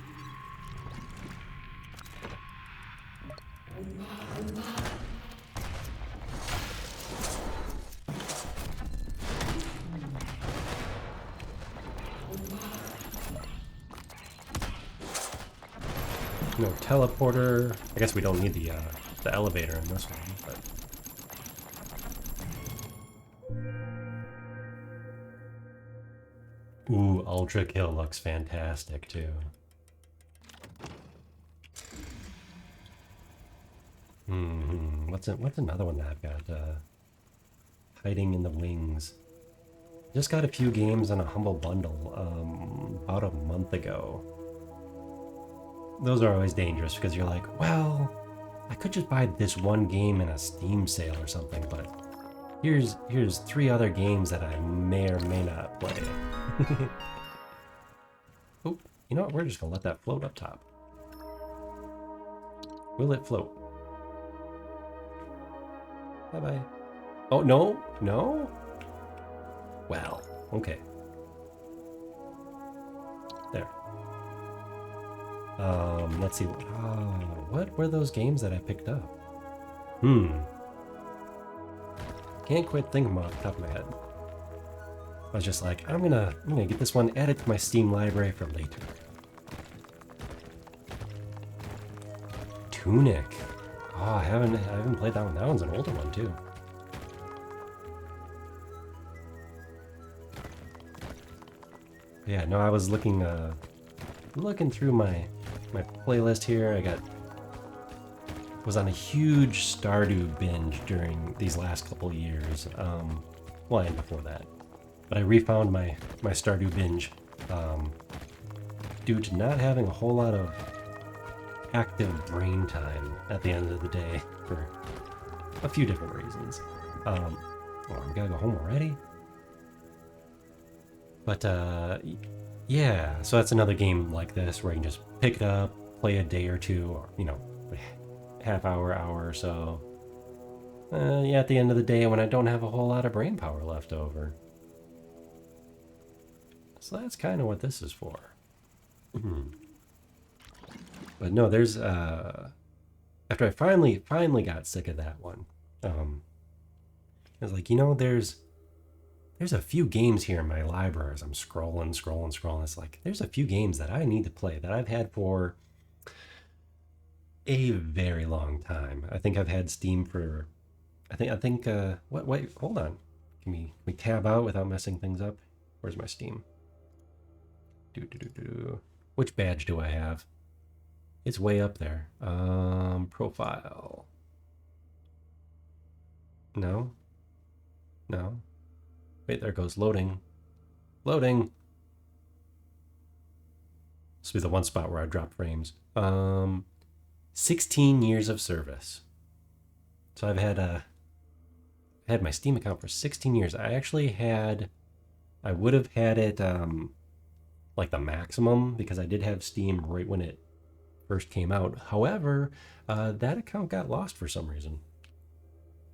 No teleporter. I guess we don't need the elevator in this one, but. Ooh, Ultra Kill looks fantastic too. What's another one that I've got hiding in the wings? Just got a few games on a Humble Bundle about a month ago. Those are always dangerous because you're like, well, I could just buy this one game in a Steam sale or something, but here's 3 other games that I may or may not play. Oh, you know what? We're just gonna let that float up top. Will it float? Bye-bye. Oh, no? No? Well, okay. There. Let's see. What were those games that I picked up? Can't quite think of them off the top of my head. I was just like, I'm gonna get this one added to my Steam library for later. Tunic. Oh, I haven't played that one. That one's an older one too. Yeah, no, I was looking through my playlist here. I got was on a huge Stardew binge during these last couple of years. Well, and before that. But I refound my Stardew binge due to not having a whole lot of active brain time at the end of the day for a few different reasons. Oh, we gotta go home already? But, yeah, so that's another game like this where I can just pick it up, play a day or two, or, you know, half hour or so. Yeah, at the end of the day when I don't have a whole lot of brain power left over. So that's kind of what this is for. But no, there's, after I finally got sick of that one, I was like, you know, there's a few games here in my library as I'm scrolling. It's like, there's a few games that I need to play that I've had for a very long time. I think I've had Steam for, wait, hold on. Can we tab out without messing things up? Where's my Steam? Which badge do I have? It's way up there. Profile. No. Wait, there goes loading. Loading. This will be the one spot where I drop frames. 16 years of service. So I've had my Steam account for 16 years. I would have had it like the maximum because I did have Steam right when it first came out. However, that account got lost for some reason.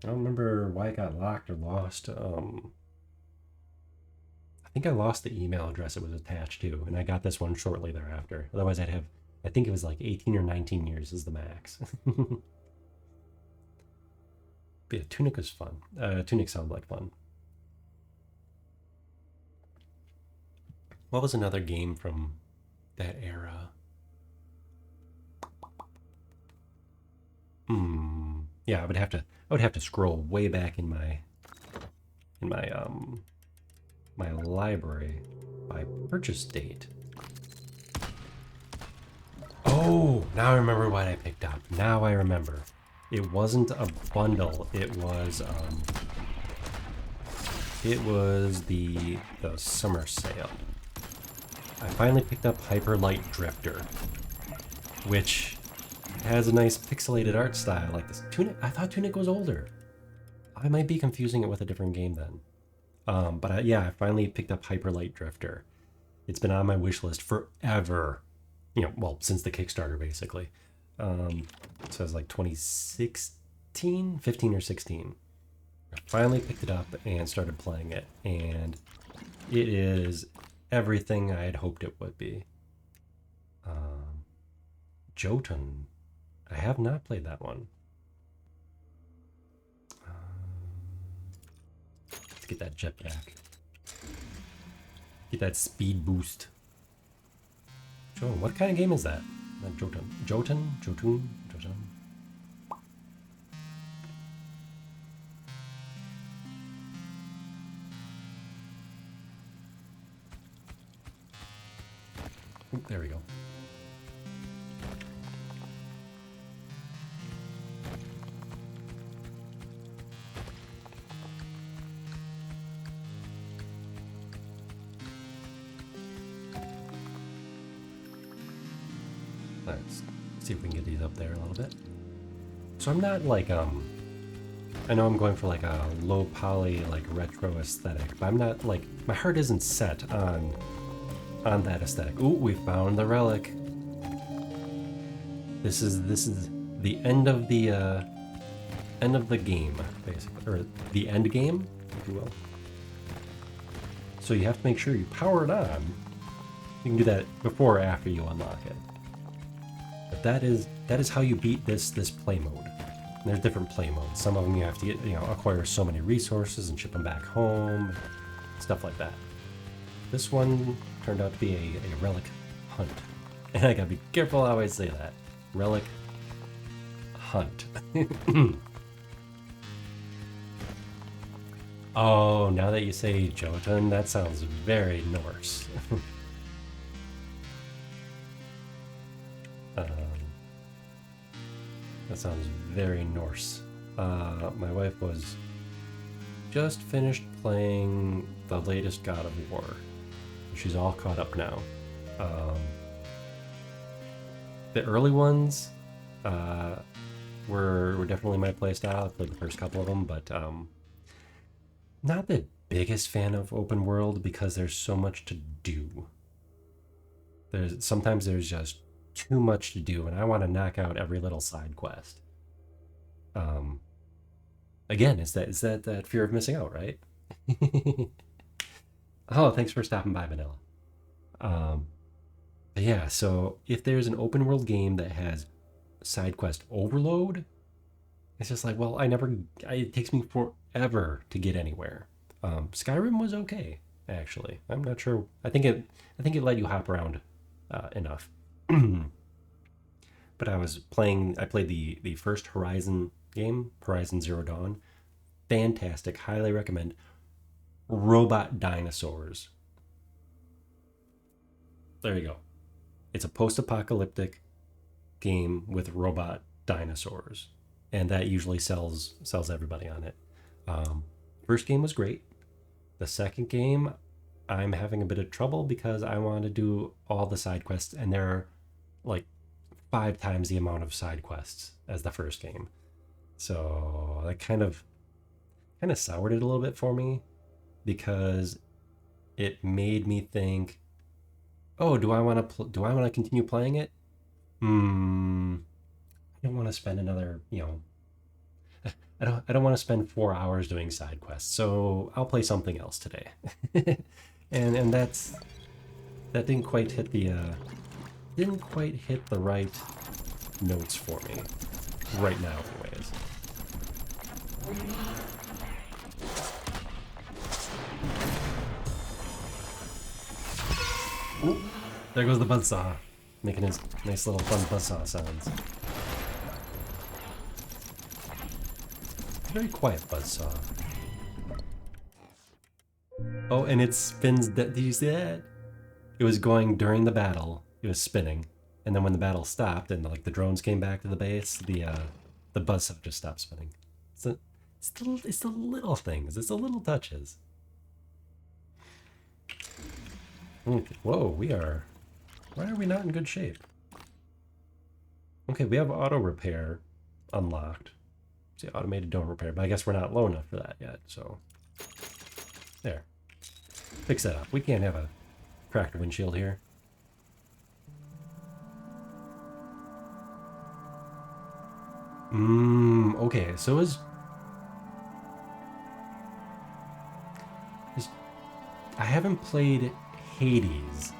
I don't remember why it got locked or lost. I think I lost the email address it was attached to, and I got this one shortly thereafter. Otherwise, I think it was like 18 or 19 years is the max. But yeah, Tunic was fun. Tunic sounded like fun. What was another game from that era? Yeah, I would have to scroll way back in my my library by purchase date. Oh, now I remember what I picked up. Now I remember. It wasn't a bundle. It was the summer sale. I finally picked up Hyper Light Drifter, which has a nice pixelated art style like this. Tunic, I thought Tunic was older. I might be confusing it with a different game then. But I finally picked up Hyper Light Drifter. It's been on my wish list forever. You know, well, since the Kickstarter, basically. So it was like 2016, 15 or 16. I finally picked it up and started playing it, and it is everything I had hoped it would be. Jotun. I have not played that one. Let's get that jetpack. Get that speed boost. Jotun. What kind of game is that? Not Jotun. Jotun. Ooh, there we go. Let's see if we can get these up there a little bit. So I'm not like, I know I'm going for like a low poly, like retro aesthetic, but I'm not like, my heart isn't set on that aesthetic. Ooh, we found the relic. This is the end of the game, basically, or the end game, if you will. So you have to make sure you power it on. You can do that before or after you unlock it. But that is how you beat this play mode. And there's different play modes. Some of them you have to acquire so many resources and ship them back home, stuff like that. This one turned out to be a relic hunt. And I gotta be careful how I say that. Relic hunt. Oh, now that you say Jotun, that sounds very Norse. That sounds very Norse. My wife was just finished playing the latest God of War. She's all caught up now. The early ones were definitely my playstyle. I played the first couple of them, but not the biggest fan of open world because there's so much to do. Sometimes there's just too much to do, and I want to knock out every little side quest. Again, is that fear of missing out, right? Oh, thanks for stopping by, Vanilla. But yeah, so if there's an open world game that has side quest overload, it's just like, well, it takes me forever to get anywhere. Skyrim was okay, actually. I'm not sure. I think it let you hop around enough. But I played the first Horizon game, Horizon Zero Dawn. Fantastic, highly recommend. Robot dinosaurs. There you go. It's a post-apocalyptic game with robot dinosaurs, and that usually sells everybody on it. First game was great. The second game, I'm having a bit of trouble because I want to do all the side quests, and there are like 5 times the amount of side quests as the first game. So that kind of soured it a little bit for me because it made me think, oh, do I want to continue playing it? I don't want to spend another, I don't want to spend 4 hours doing side quests, so I'll play something else today. and that didn't quite hit the right notes for me right now, anyways. Ooh, there goes the buzzsaw, making his nice little fun buzzsaw sounds. Very quiet buzzsaw. Oh, and it spins. Did you see that? It was going during the battle. It was spinning, and then when the battle stopped and like the drones came back to the base, the buzzsaw just stopped spinning. It's the little things. It's the little touches. Whoa, why are we not in good shape? Okay, we have auto repair unlocked. See, automated door repair, but I guess we're not low enough for that yet, so. There. Fix that up. We can't have a cracked windshield here. Okay, so I haven't played Hades,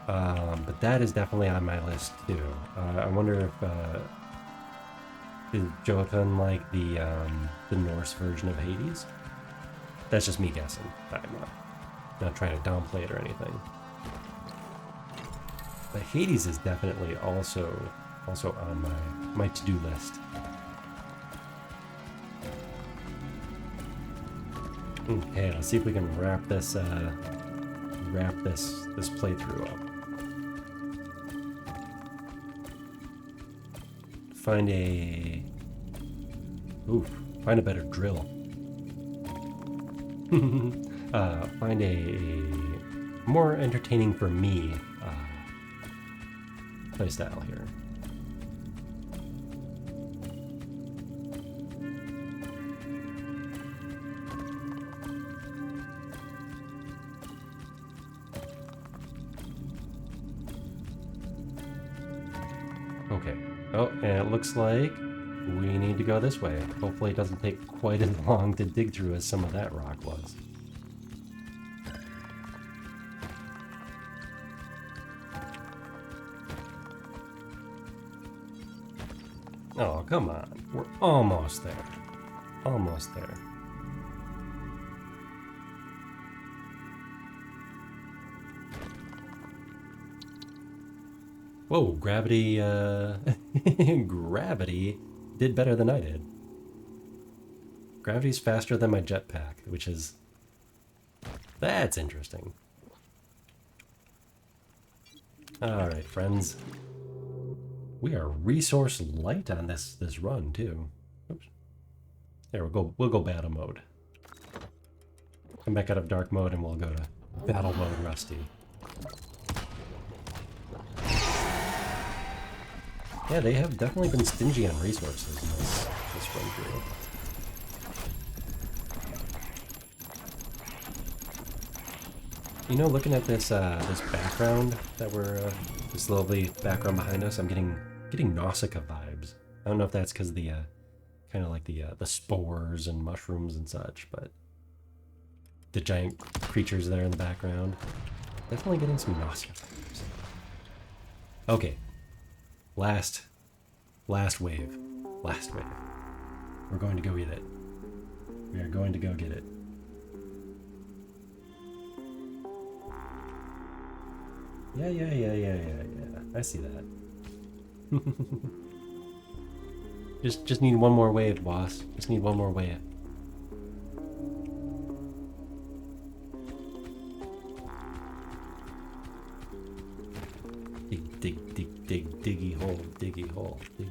but that is definitely on my list too. I wonder if is Jotun like the Norse version of Hades? That's just me guessing. I'm not trying to downplay it or anything. But Hades is definitely also on my to-do list. Okay, let's see if we can wrap this playthrough up. Find a better drill. Find a more entertaining for me playstyle here. Okay. Oh, and it looks like we need to go this way. Hopefully it doesn't take quite as long to dig through as some of that rock was. Oh, come on. We're almost there. Almost there. Whoa, gravity, gravity did better than I did. Gravity's faster than my jetpack, which is... That's interesting. Alright, friends. We are resource light on this run too. Oops. There we'll go battle mode. Come back out of dark mode and we'll go to battle mode Rusty. Yeah, they have definitely been stingy on resources in this run through. You know, looking at this this background that we're this lovely background behind us, I'm getting Nausicaa vibes. I don't know if that's because of the kind of like the spores and mushrooms and such, but the giant creatures there in the background, definitely getting some Nausicaa vibes. Okay, last wave. We're going to go get it. We are going to go get it. Yeah. I see that. just need one more wave, boss. Just need one more wave. Diggy hole, diggy hole. Dig.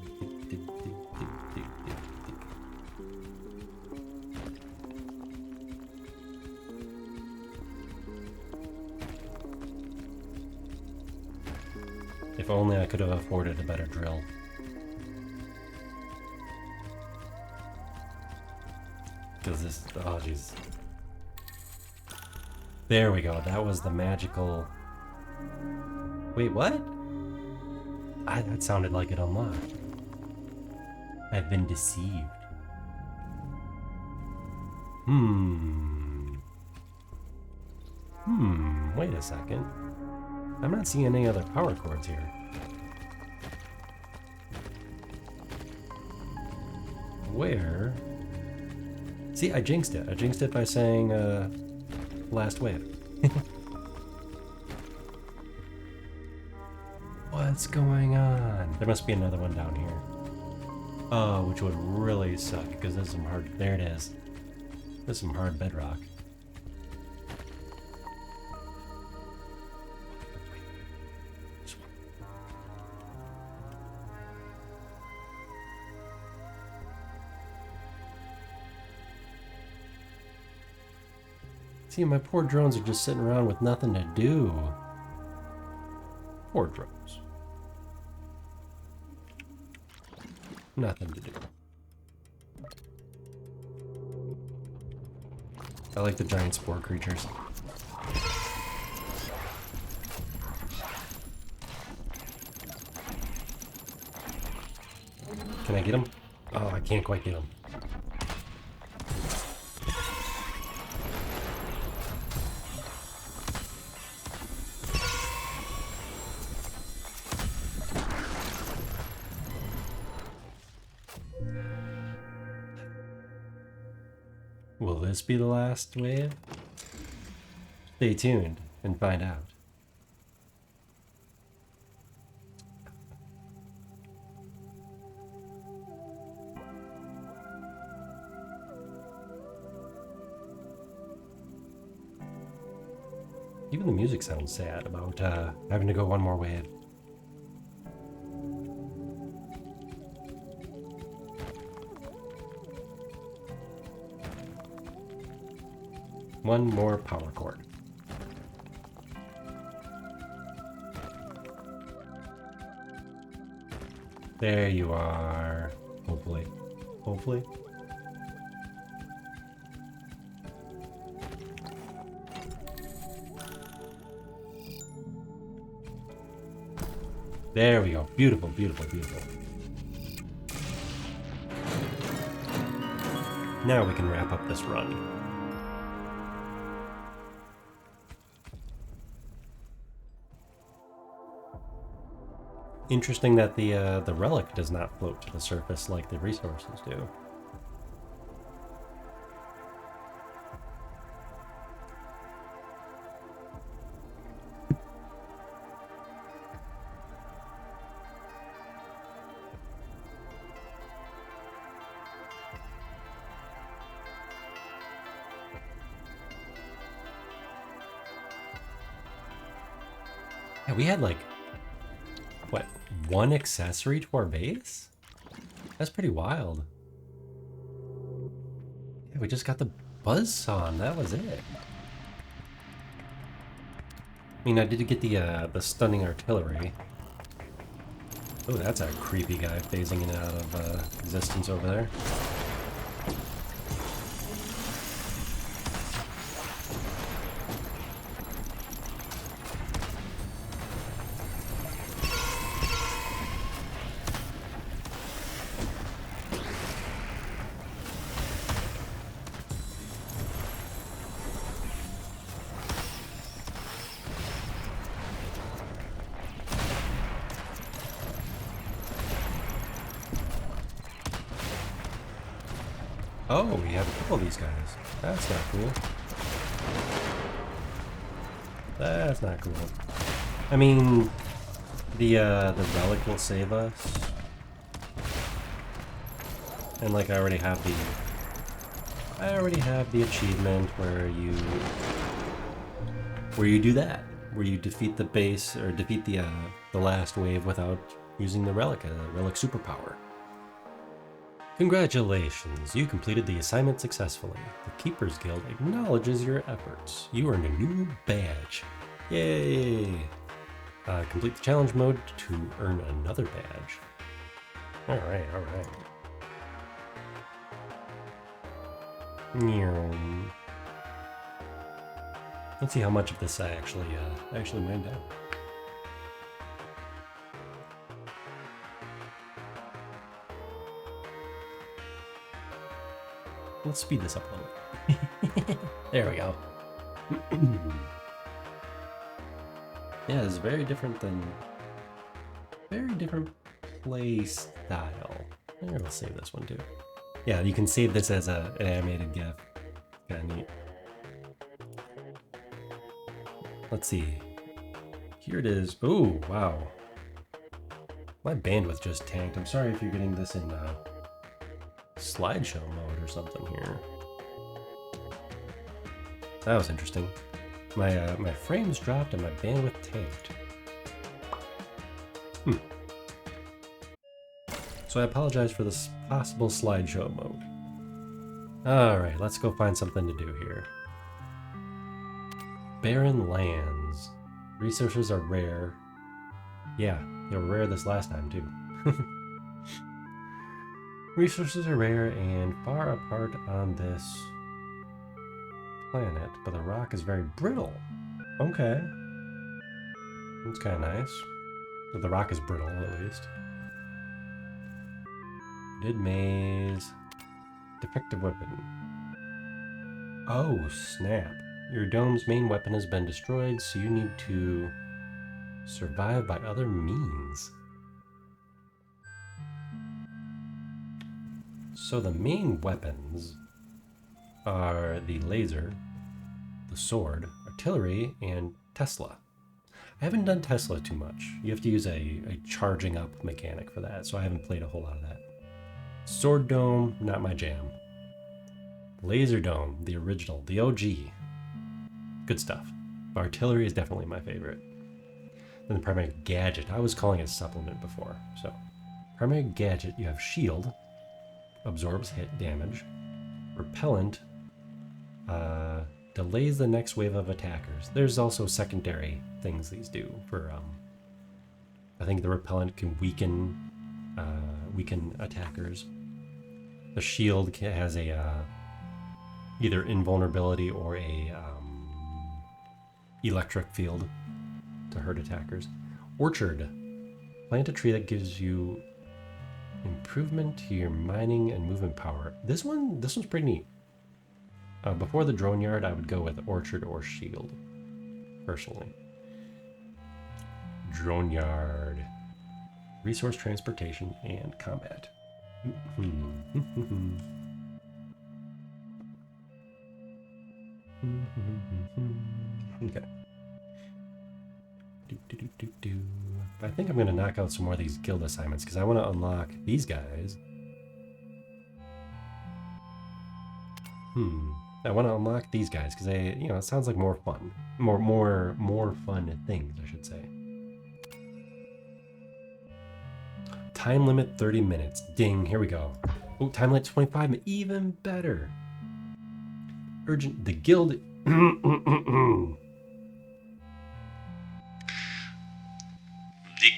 If only I could have afforded a better drill. Because this, oh jeez. There we go, that was the magical... Wait, what? That sounded like it unlocked. I've been deceived. Wait a second. I'm not seeing any other power chords here. Where? See, I jinxed it. I jinxed it by saying, last wave. What's going on? There must be another one down here. Oh, which would really suck, because there's some hard... There it is. There's some hard bedrock. See, my poor drones are just sitting around with nothing to do. Poor drones. Nothing to do. I like the giant spore creatures. Can I get him? Oh, I can't quite get him. Will this be the last wave? Stay tuned and find out. Even the music sounds sad about having to go one more wave. One more power chord. There you are. Hopefully. Hopefully. There we go. Beautiful, beautiful, beautiful. Now we can wrap up this run. Interesting that the relic does not float to the surface like the resources do. Yeah, we had like, what, one accessory to our base? That's pretty wild. Yeah, we just got the buzzsaw and that was it. I mean, I did get the stunning artillery. Oh, that's a creepy guy phasing in and out of existence over there. Oh, we have a couple of these guys. That's not cool. That's not cool. I mean, the relic will save us. And like I already have the achievement where you do that. Where you defeat the base or defeat the last wave without using the relic superpower. Congratulations, you completed the assignment successfully. The Keepers Guild acknowledges your efforts. You earned a new badge. Yay! Complete the challenge mode to earn another badge. Alright, alright. Let's see how much of this I actually mined out. Let's speed this up a little bit. There we go. Yeah, it's very different play style. Maybe we'll save this one too. Yeah, you can save this as an animated GIF. Kinda neat. Let's see. Here it is. Oh, wow. My bandwidth just tanked. I'm sorry if you're getting this in slideshow mode or something here. That was interesting. My frames dropped and my bandwidth tanked. So I apologize for this possible slideshow mode. Alright, let's go find something to do here. Barren lands. Resources are rare. Yeah, they were rare this last time too. Resources are rare and far apart on this planet, but the rock is very brittle. Okay. That's kind of nice. But the rock is brittle, at least. Did maze. Defective weapon. Oh, snap. Your dome's main weapon has been destroyed, so you need to survive by other means. So the main weapons are the laser, the sword, artillery, and Tesla. I haven't done Tesla too much. You have to use a charging up mechanic for that, so I haven't played a whole lot of that. Sword dome, not my jam. Laser dome, the original, the OG. Good stuff. Artillery is definitely my favorite. Then the primary gadget, I was calling it a supplement before. So, primary gadget, you have shield, absorbs hit damage. Repellent, delays the next wave of attackers. There's also secondary things these do for, I think the repellent can weaken attackers. The shield has a, either invulnerability or a, electric field to hurt attackers. Orchard, plant a tree that gives you improvement to your mining and movement power. This one's pretty neat. Before the drone yard, I would go with orchard or shield, personally. Drone yard, resource transportation, and combat. Okay. I think I'm going to knock out some more of these guild assignments because I want to unlock these guys. I want to unlock these guys because they, it sounds like more fun. More fun things, I should say. Time limit 30 minutes. Ding, here we go. Oh, time limit 25 minutes. Even better. Urgent. The guild. The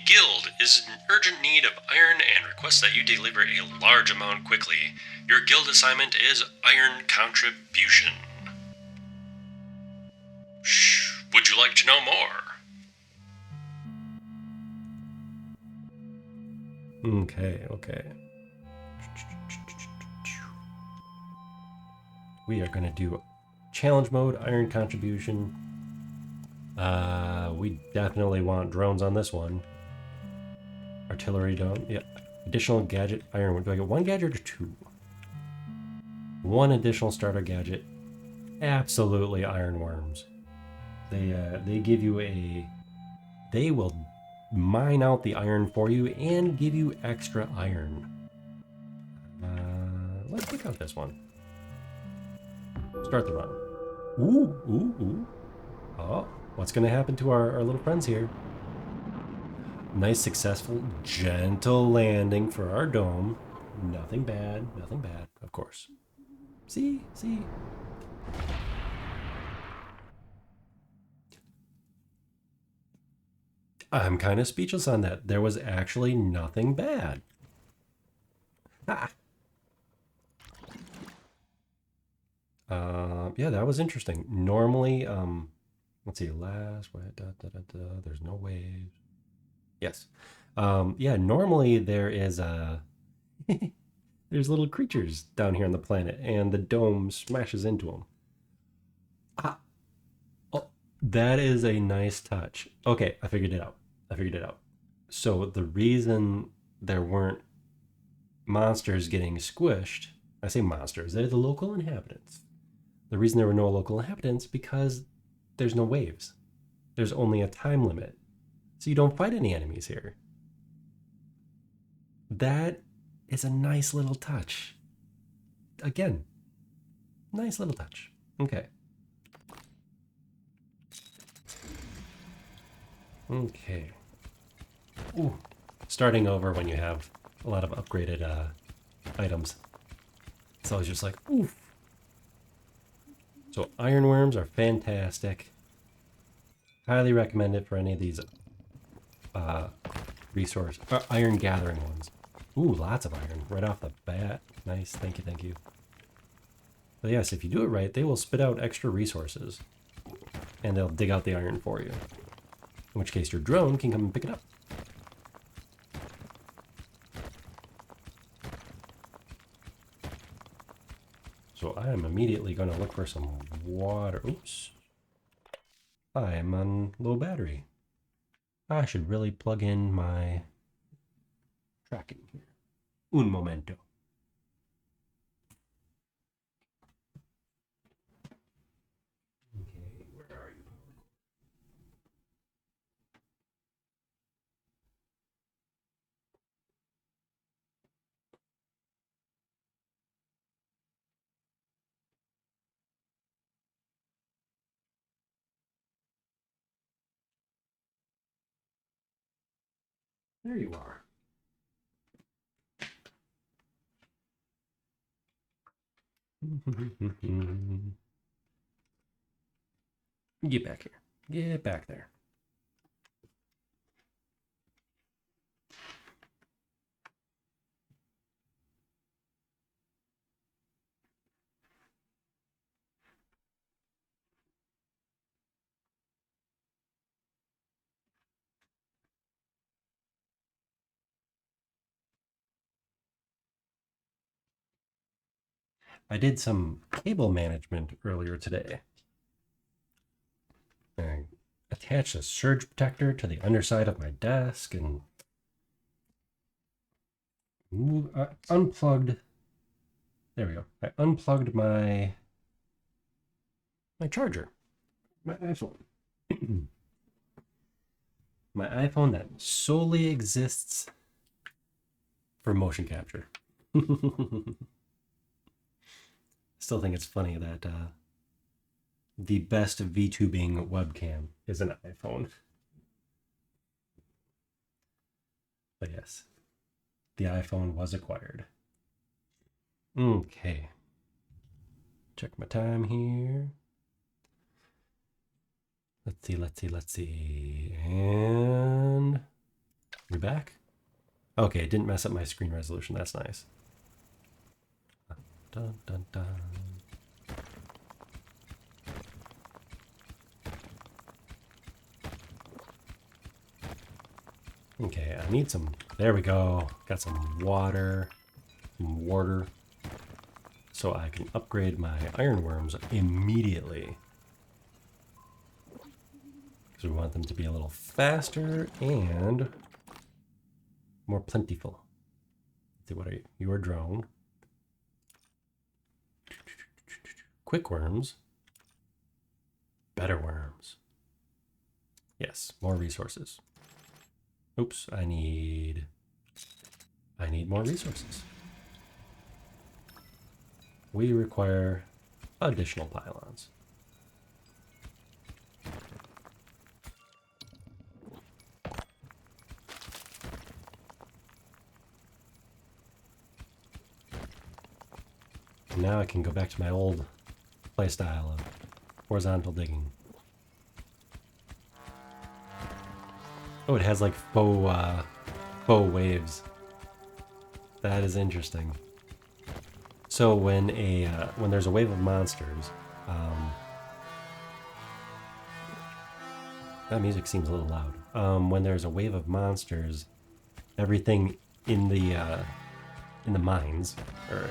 guild is in urgent need of iron and requests that you deliver a large amount quickly. Your guild assignment is iron contribution. Shh. Would you like to know more? Okay. We are going to do challenge mode, iron contribution. We definitely want drones on this one. Artillery dome. Yeah. Additional gadget, iron. Do I get one gadget or two? One additional starter gadget. Absolutely ironworms. They give you a... They will mine out the iron for you and give you extra iron. Let's pick out this one. Start the run. Ooh. Oh, what's going to happen to our little friends here? Nice, successful, gentle landing for our dome. Nothing bad, of course. See? I'm kind of speechless on that. There was actually nothing bad. Yeah, that was interesting. Normally, let's see, last, there's no waves. Yes. Yeah, normally there is there's little creatures down here on the planet, and the dome smashes into them. Oh, that is a nice touch. Okay, I figured it out. So the reason there weren't monsters getting squished, I say monsters, they're the local inhabitants. The reason there were no local inhabitants because there's no waves. There's only a time limit. So you don't fight any enemies here. That is a nice little touch. Again, nice little touch. Okay. Ooh. Starting over when you have a lot of upgraded items. It's always just like, oof. So ironworms are fantastic. Highly recommend it for any of these iron gathering ones. Ooh, lots of iron right off the bat. Nice, thank you. But yes, if you do it right, they will spit out extra resources. And they'll dig out the iron for you. In which case your drone can come and pick it up. So I am immediately going to look for some water. Oops. I am on low battery. I should really plug in my tracking here. Un momento. Okay, where are you? There you are. Get back here. Get back there. I did some cable management earlier today. I attached a surge protector to the underside of my desk and unplugged. There we go. I unplugged my charger, my iPhone. My iPhone that solely exists for motion capture. Still think it's funny that the best VTubing webcam is an iPhone. But yes. The iPhone was acquired. Okay. Check my time here. Let's see. And we back? Okay, it didn't mess up my screen resolution. That's nice. Dun, dun, dun. Okay, I need some. There we go. Got some water. So I can upgrade my ironworms immediately. Because we want them to be a little faster and more plentiful. Let's see, what are you? You're a drone. Quick worms. Better worms. Yes, more resources. Oops, I need more resources. We require additional pylons. Now I can go back to my old playstyle of horizontal digging. Oh, it has like faux waves. That is interesting. So when there's a wave of monsters, that music seems a little loud. When there's a wave of monsters, everything in the mines, or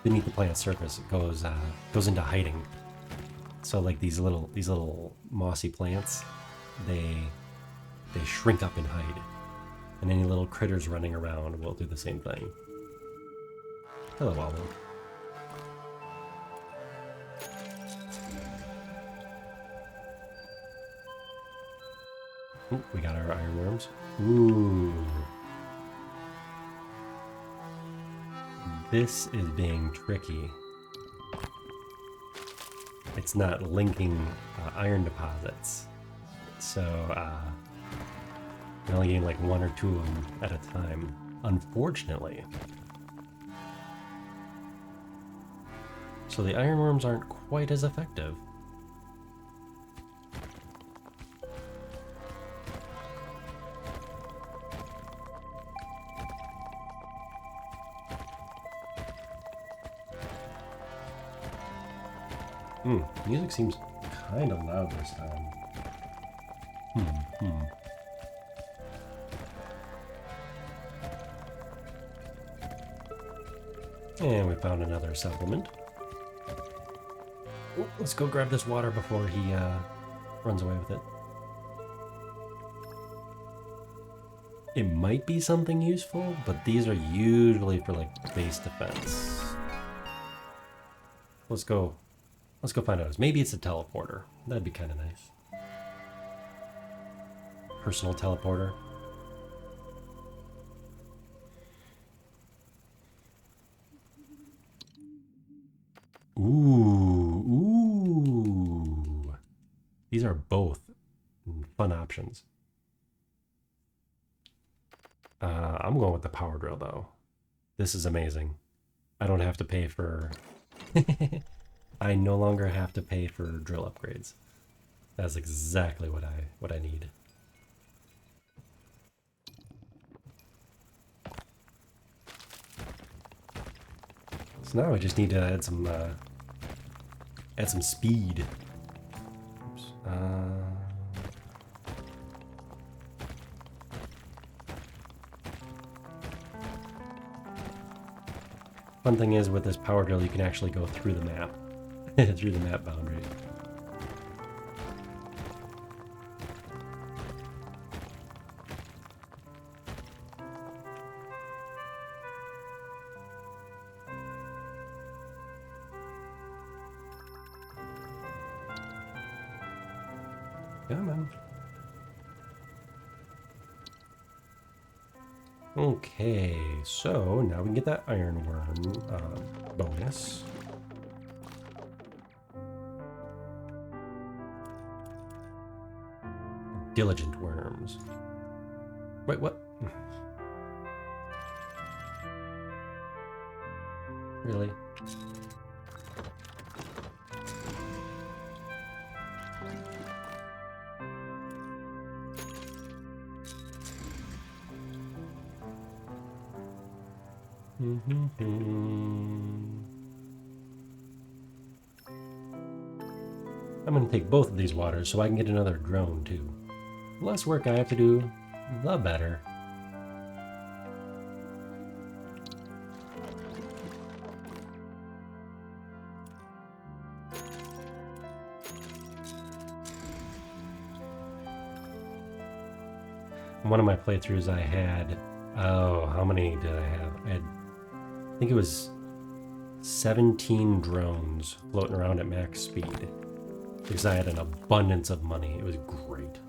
beneath the planet's surface, goes into hiding. So like these little mossy plants, they shrink up and hide, and any little critters running around will do the same thing. Hello, Wallow. Ooh, we got our ironworms. Ooh. This is being tricky. It's not linking iron deposits. So, we're only getting like one or two of them at a time, unfortunately. So the ironworms aren't quite as effective. Music seems kind of loud this time. And we found another supplement. Ooh, let's go grab this water before he runs away with it. It might be something useful, but these are usually for like base defense. Let's go find out. Maybe it's a teleporter. That'd be kind of nice. Personal teleporter. Ooh. These are both fun options. I'm going with the power drill though. This is amazing. I don't have to pay for... I no longer have to pay for drill upgrades. That's exactly what I need. So now I just need to add some speed. Oops. Fun thing is with this power drill, you can actually go through the map, through the map boundary. Come on. Okay, so now we can get that ironworm bonus. Diligent worms. Wait, what? Really? I'm gonna take both of these waters so I can get another drone too. The less work I have to do, the better. One of my playthroughs I had, oh, how many did I have? I think it was 17 drones floating around at max speed because I had an abundance of money. It was great.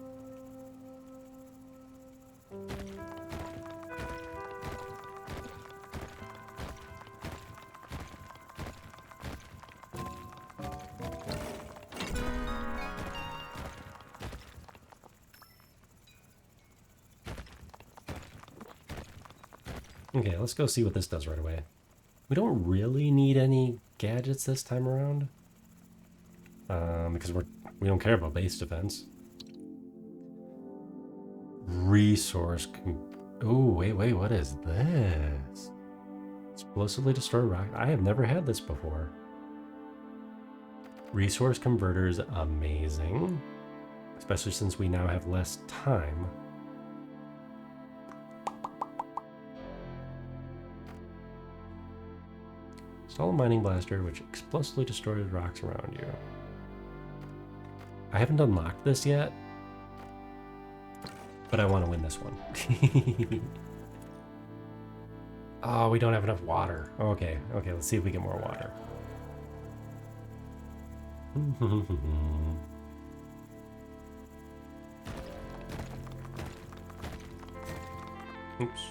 Okay, let's go see what this does right away. We don't really need any gadgets this time around. Because we don't care about base defense. Resource... Oh, wait, what is this? Explosively destroy rock... I have never had this before. Resource converters, amazing. Especially since we now have less time. Install a mining blaster which explosively destroys rocks around you. I haven't unlocked this yet, but I want to win this one. Oh, we don't have enough water. Okay, let's see if we get more water. Oops.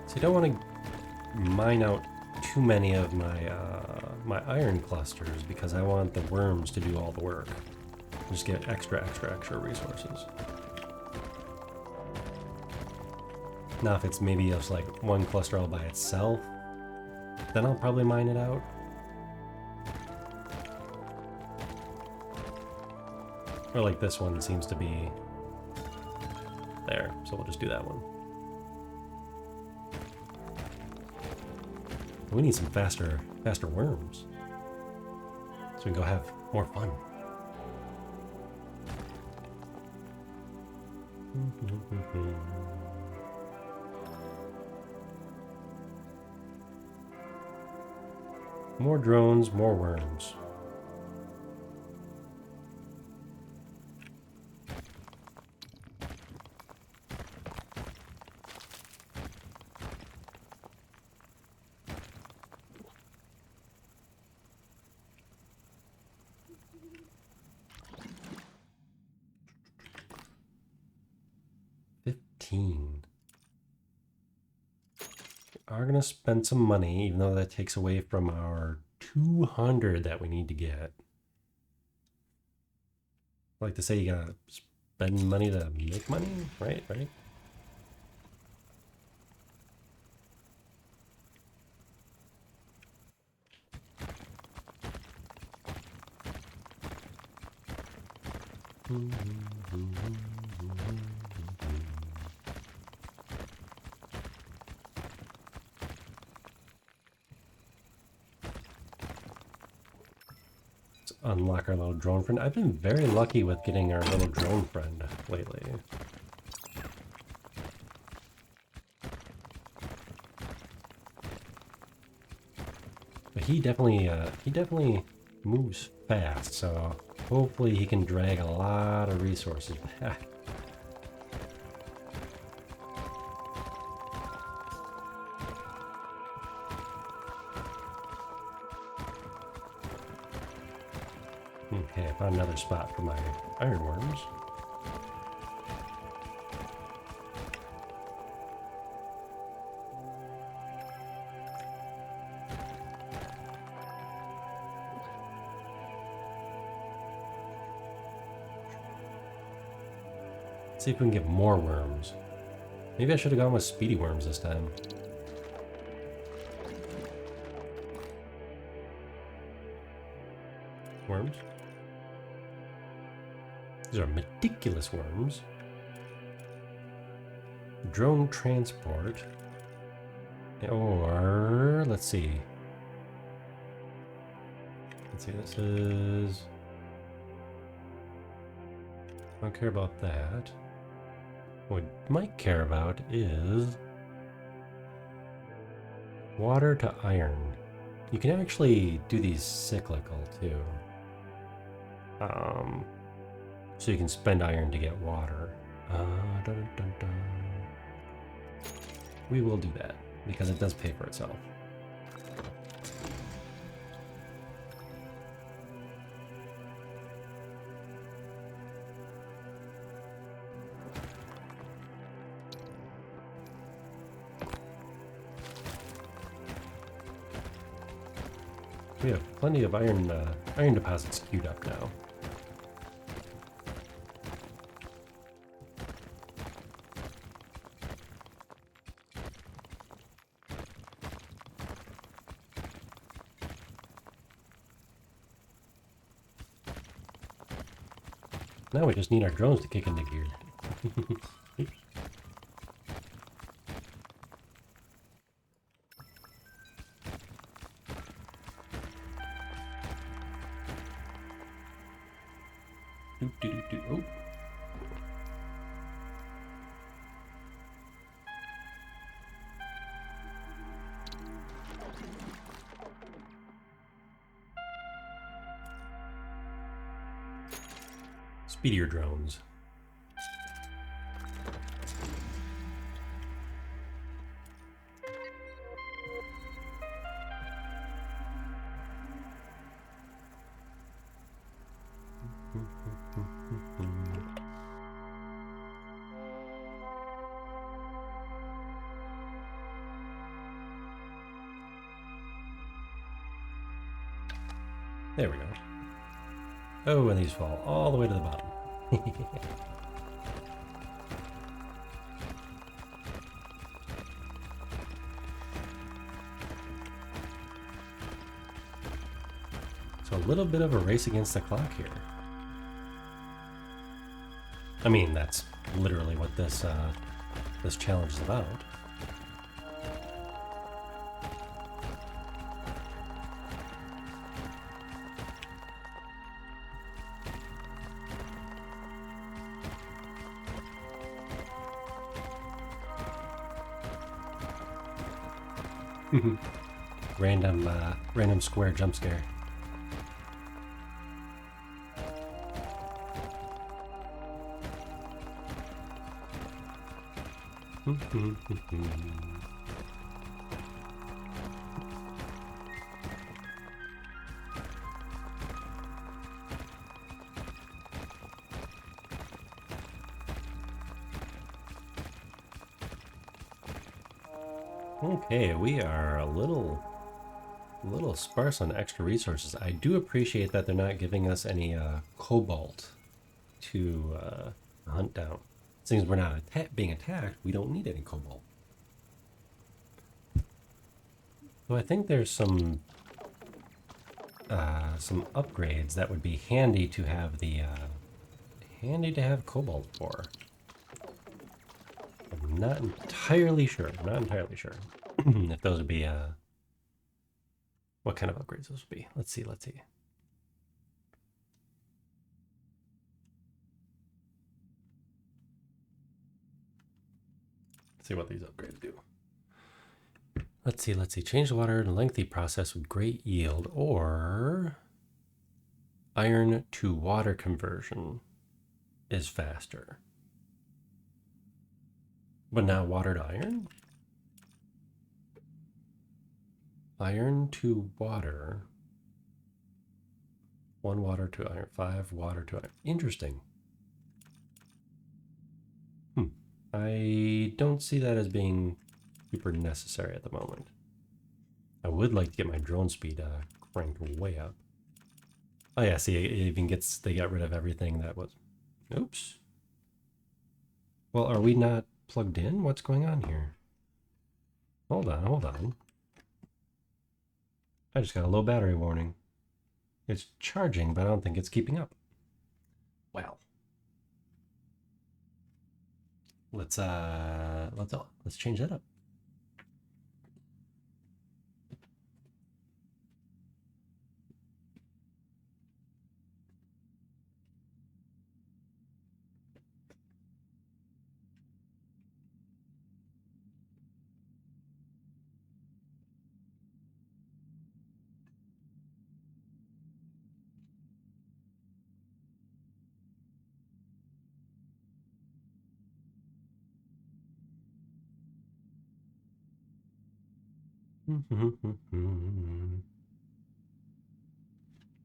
So you don't want to mine out too many of my my iron clusters because I want the worms to do all the work. Just get extra resources. Now if it's maybe just like one cluster all by itself, then I'll probably mine it out. Or like this one seems to be there, so we'll just do that one. We need some faster worms, so we can go have more fun. More drones, more worms. Are gonna spend some money, even though that takes away from our 200 that we need to get. I like to say you gotta spend money to make money, right? Unlock our little drone friend. I've been very lucky with getting our little drone friend lately. But he definitely moves fast, so hopefully he can drag a lot of resources back. Okay, I found another spot for my ironworms. Let's see if we can get more worms. Maybe I should have gone with speedy worms this time. Worms. These are meticulous worms. Drone transport. Or, let's see. Let's see, this is... I don't care about that. What we might care about is... water to iron. You can actually do these cyclical, too. So you can spend iron to get water. Dun, dun, dun. We will do that, because it does pay for itself. We have plenty of iron deposits queued up now. Now we just need our drones to kick into gear. Oh. Speedier drones. There we go. Oh, and these fall all the way to the bottom. So a little bit of a race against the clock here. I mean, that's literally what this this challenge is about. Random square jump scare. Okay, we are a little sparse on extra resources. I do appreciate that they're not giving us any cobalt to hunt down. Since we're not being attacked, we don't need any cobalt. So I think there's some upgrades that would be handy to have cobalt for. I'm not entirely sure. If those would be what kind of upgrades those would be. Let's see. Let's see what these upgrades do. Let's see. Change the water in a lengthy process with great yield, or iron to water conversion is faster. But now water to iron? Iron to water. 1 water to iron, 5 water to iron. Interesting. I don't see that as being super necessary at the moment. I would like to get my drone speed cranked way up. Oh yeah, see, it even they got rid of everything that was... Oops. Well, are we not plugged in? What's going on here? Hold on, hold on. I just got a low battery warning. It's charging, but I don't think it's keeping up. Well, let's change that up.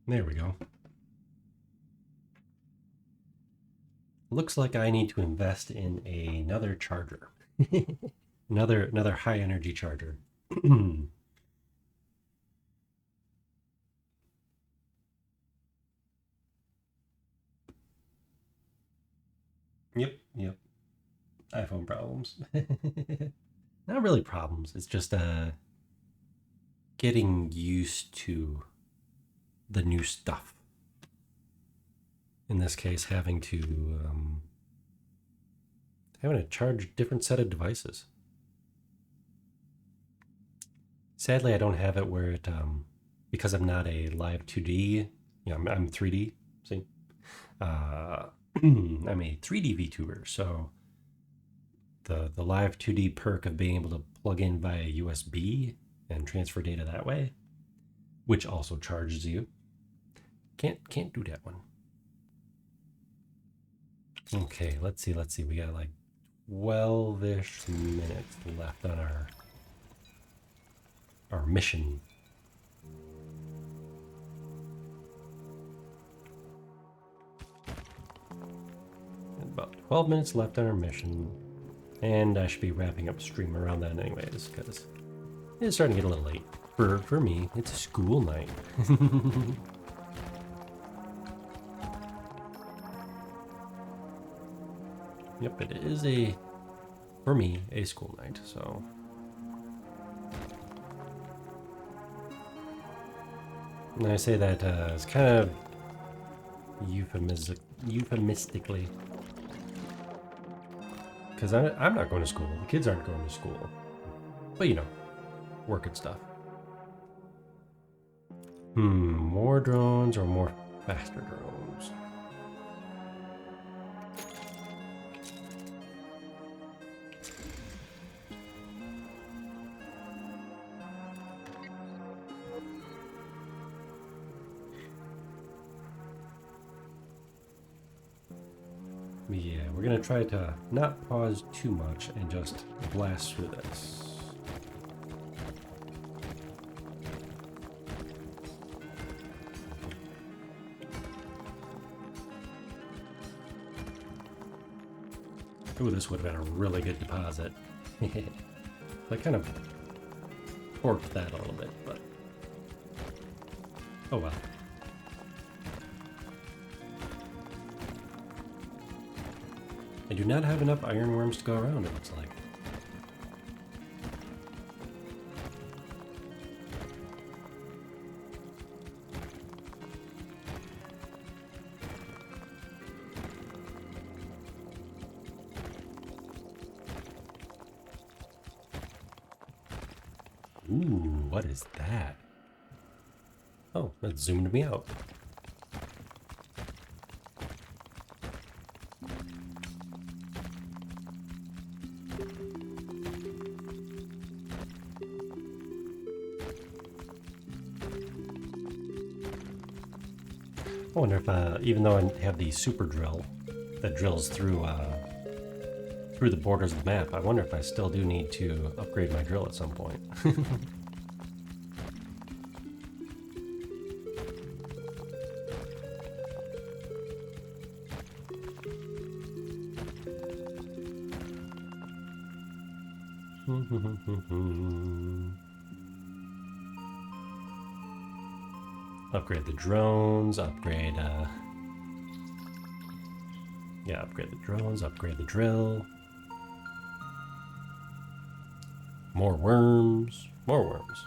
There we go. Looks like I need to invest in another charger. another high energy charger. Yep. iPhone problems. Not really problems. It's just getting used to the new stuff. In this case, having to charge different set of devices. Sadly, I don't have it where it because I'm not a live 2D. I'm 3D. See, I'm a 3D VTuber, so the live 2D perk of being able to plug in via USB and transfer data that way, which also charges you. Can't do that one. Okay, let's see. We got like 12-ish minutes left on our mission. About 12 minutes left on our mission, and I should be wrapping up stream around that anyways, because it's starting to get a little late. For me, it's a school night. Yep, it is for me, a school night, so. And I say that it's kind of euphemistically. Because I'm not going to school. The kids aren't going to school. But, work and stuff. More drones or more faster drones? Yeah, we're gonna try to not pause too much and just blast through this. Ooh, this would have been a really good deposit. I kind of torqued that a little bit, but oh well. I do not have enough ironworms to go around, it looks like. Ooh, what is that? Oh, that zoomed me out. I wonder if, even though I have the super drill that drills through the borders of the map, I wonder if I still do need to upgrade my drill at some point. Upgrade the drones, upgrade the drones, upgrade the drill. More worms. More worms.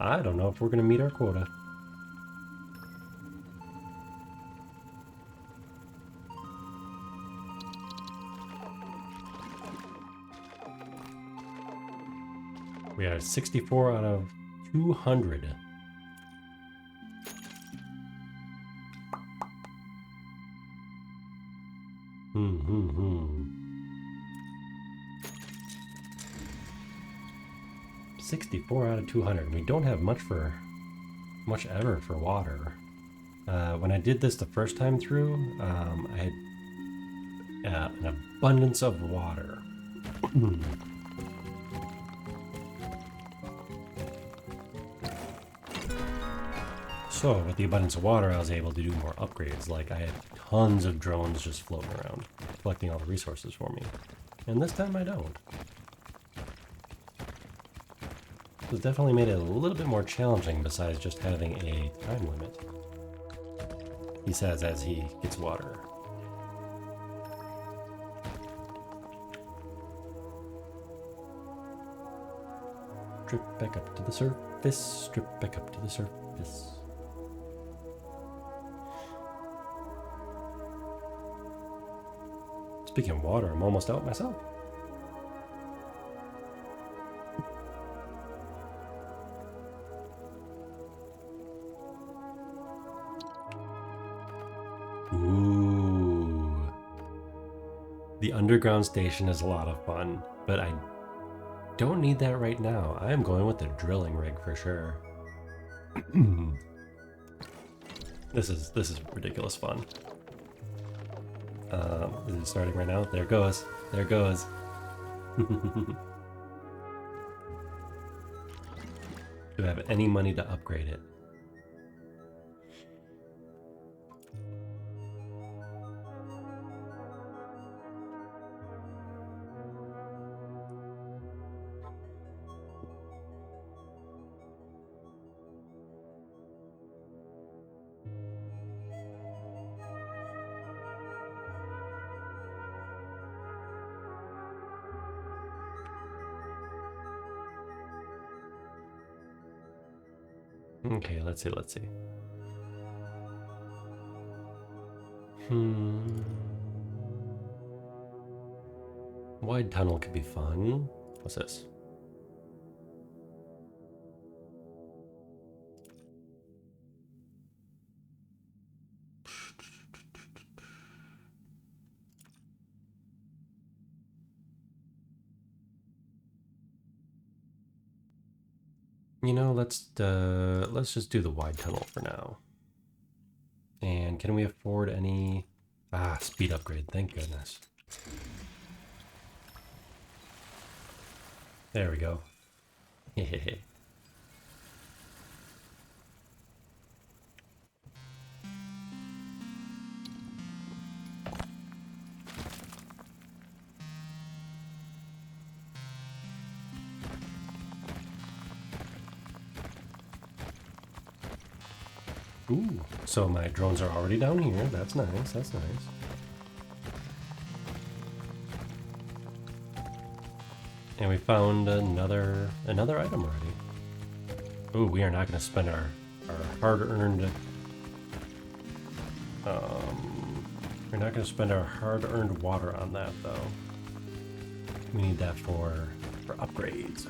I don't know if we're going to meet our quota. We are 64 out of 200. Hmm. 64 out of 200. We don't have much ever for water. When I did this the first time through, I had an abundance of water. So with the abundance of water, I was able to do more upgrades. Like I had tons of drones just floating around, collecting all the resources for me. And this time I don't. It definitely made it a little bit more challenging besides just having a time limit. He says as he gets water. Strip back up to the surface, strip back up to the surface. Speaking of water, I'm almost out myself. Ooh. The underground station is a lot of fun, but I don't need that right now. I am going with the drilling rig for sure. This is ridiculous fun. Is it starting right now? There it goes. There it goes. Do I have any money to upgrade it? Okay, let's see. Wide tunnel could be fun. What's this? You know, let's just do the wide tunnel for now. And can we afford any speed upgrade? Thank goodness. There we go. Ooh, so my drones are already down here. That's nice. That's nice. And we found another item already. Ooh, we are not going to spend our hard-earned. We're not going to spend our hard-earned water on that though. We need that for upgrades.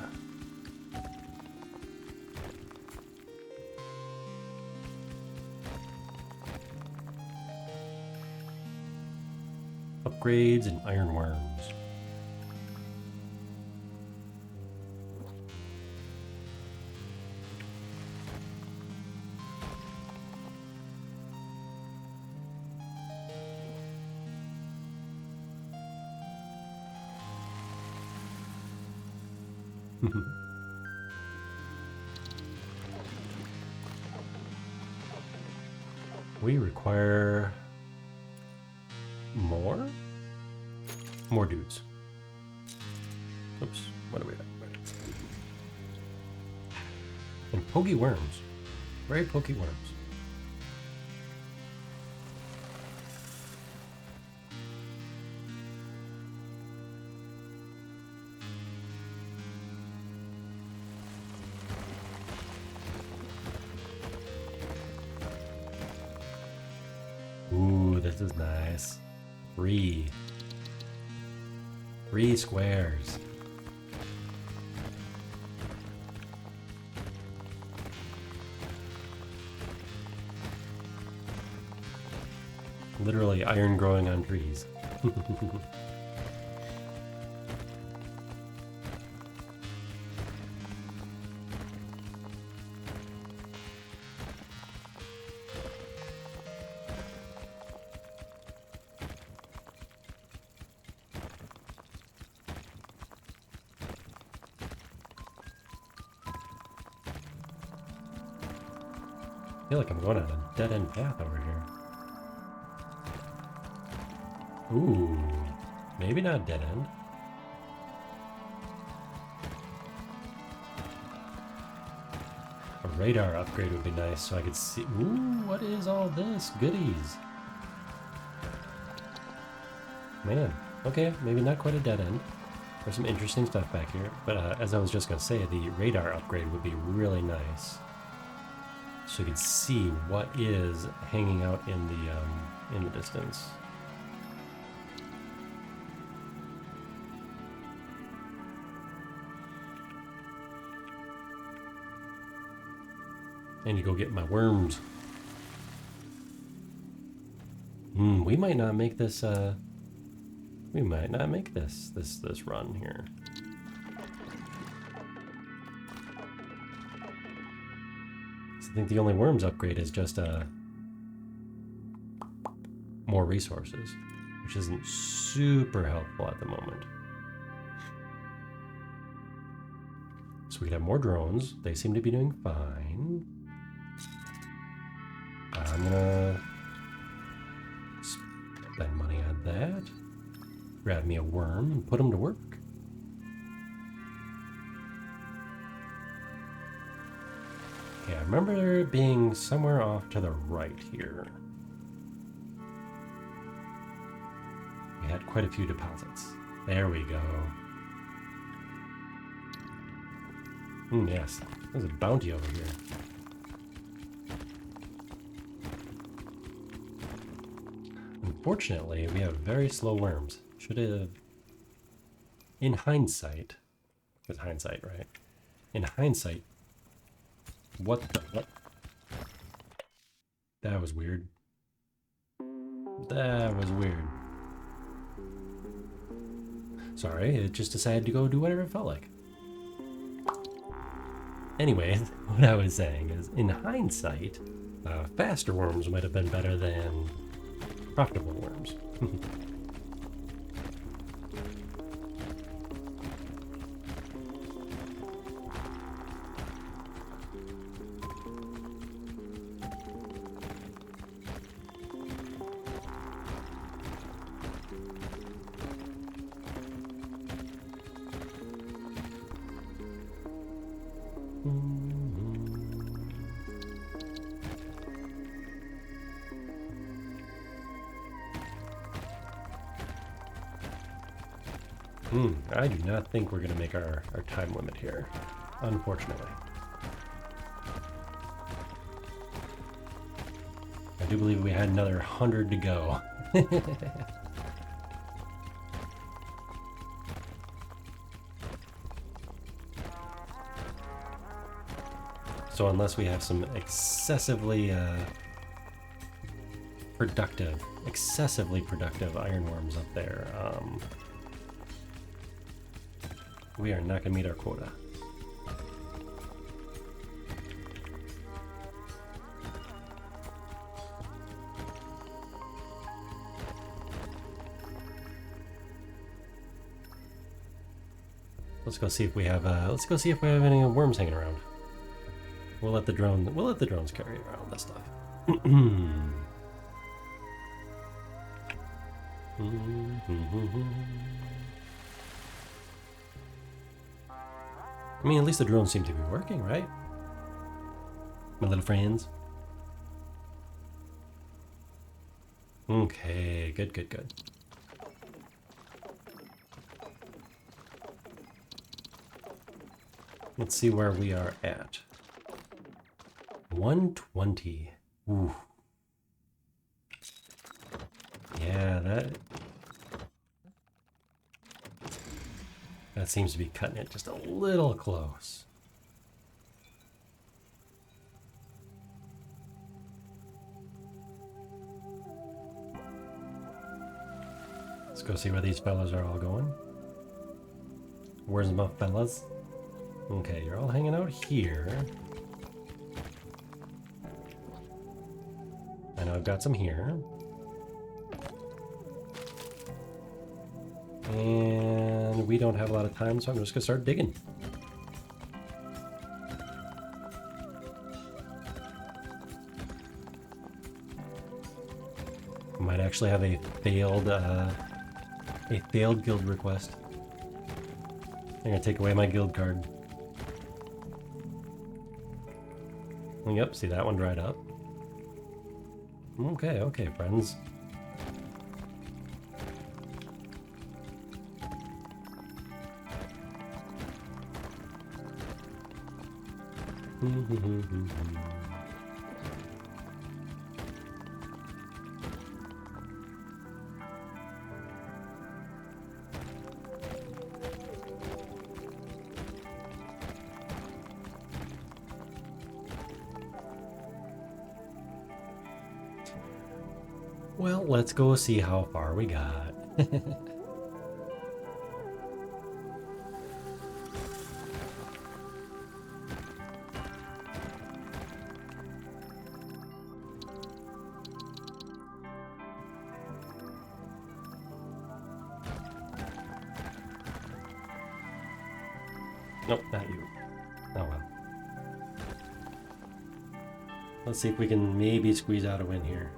Upgrades and iron worms. We require more dudes. Oops, what are we at? And pokey worms. Very pokey worms. Ooh, this is nice. Three squares. Literally iron growing on trees. I feel like I'm going on a dead-end path over here. Ooh, maybe not dead end. A radar upgrade would be nice so I could see. Ooh, what is all this? Goodies. Man, okay, maybe not quite a dead end. There's some interesting stuff back here, but as I was just gonna say, the radar upgrade would be really nice. So you could see what is hanging out in the distance. And you go get my worms. We might not make this. We might not make this run here. I think the only worms upgrade is just more resources, which isn't super helpful at the moment. So we could have more drones. They seem to be doing fine. I'm gonna spend money on that. Grab me a worm and put him to work. Okay, I remember it being somewhere off to the right here. We had quite a few deposits. There we go. Yes, there's a bounty over here. Unfortunately, we have very slow worms. Should have, in hindsight, because hindsight, right? In hindsight, what? That was weird. That was weird. Sorry, it just decided to go do whatever it felt like. Anyway, what I was saying is, in hindsight, faster worms might have been better than profitable worms. I do not think we're going to make our time limit here, unfortunately. I do believe we had another 100 to go. So unless we have some excessively productive ironworms up there, we are not going to meet our quota. Let's go see if we have. Let's go see if we have any worms hanging around. We'll let the drones carry around this stuff. I mean, at least the drones seem to be working, right? My little friends. Okay, good, good, good. Let's see where we are at. 120. Ooh. Yeah, that seems to be cutting it just a little close. Let's go see where these fellas are all going. Where's my fellas? Okay, you're all hanging out here. I know I've got some here. And we don't have a lot of time, so I'm just gonna start digging. Might actually have a failed guild request. I'm gonna take away my guild card. Yep, see that one dried up. Okay, okay, friends. Well, let's go see how far we got. Nope, not you. Oh well. Let's see if we can maybe squeeze out a win here.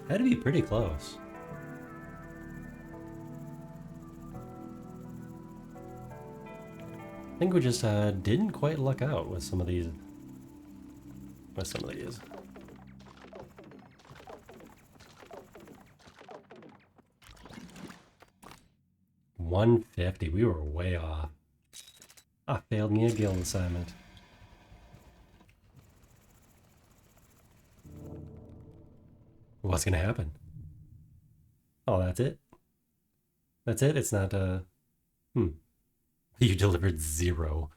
That'd be pretty close. I think we just didn't quite luck out with some of these. 150. We were way off. I failed me a guild assignment. What's gonna happen? Oh, that's it? That's it? It's not, You delivered 0.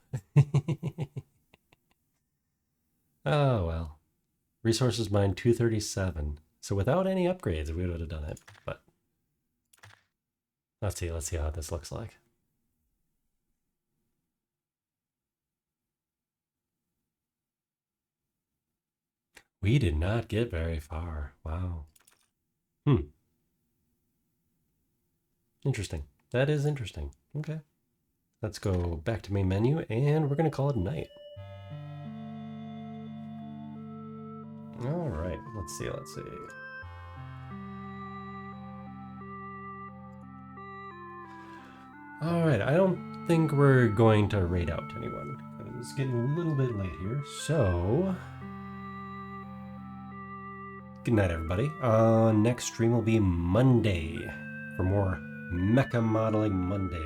Oh, well. Resources mined 237. So without any upgrades, we would have done it, but... Let's see how this looks like. We did not get very far. Wow. Interesting. That is interesting. Okay. Let's go back to main menu, and we're going to call it a night. All right. Let's see. All right. I don't think we're going to raid out anyone. It's getting a little bit late here, so... Good night, everybody. Next stream will be Monday for more Mecha Modeling Monday.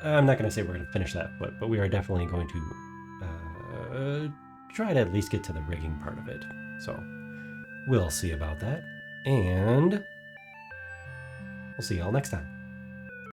I'm not gonna say we're gonna finish that, but we are definitely going to try to at least get to the rigging part of it. So we'll see about that, and we'll see y'all next time.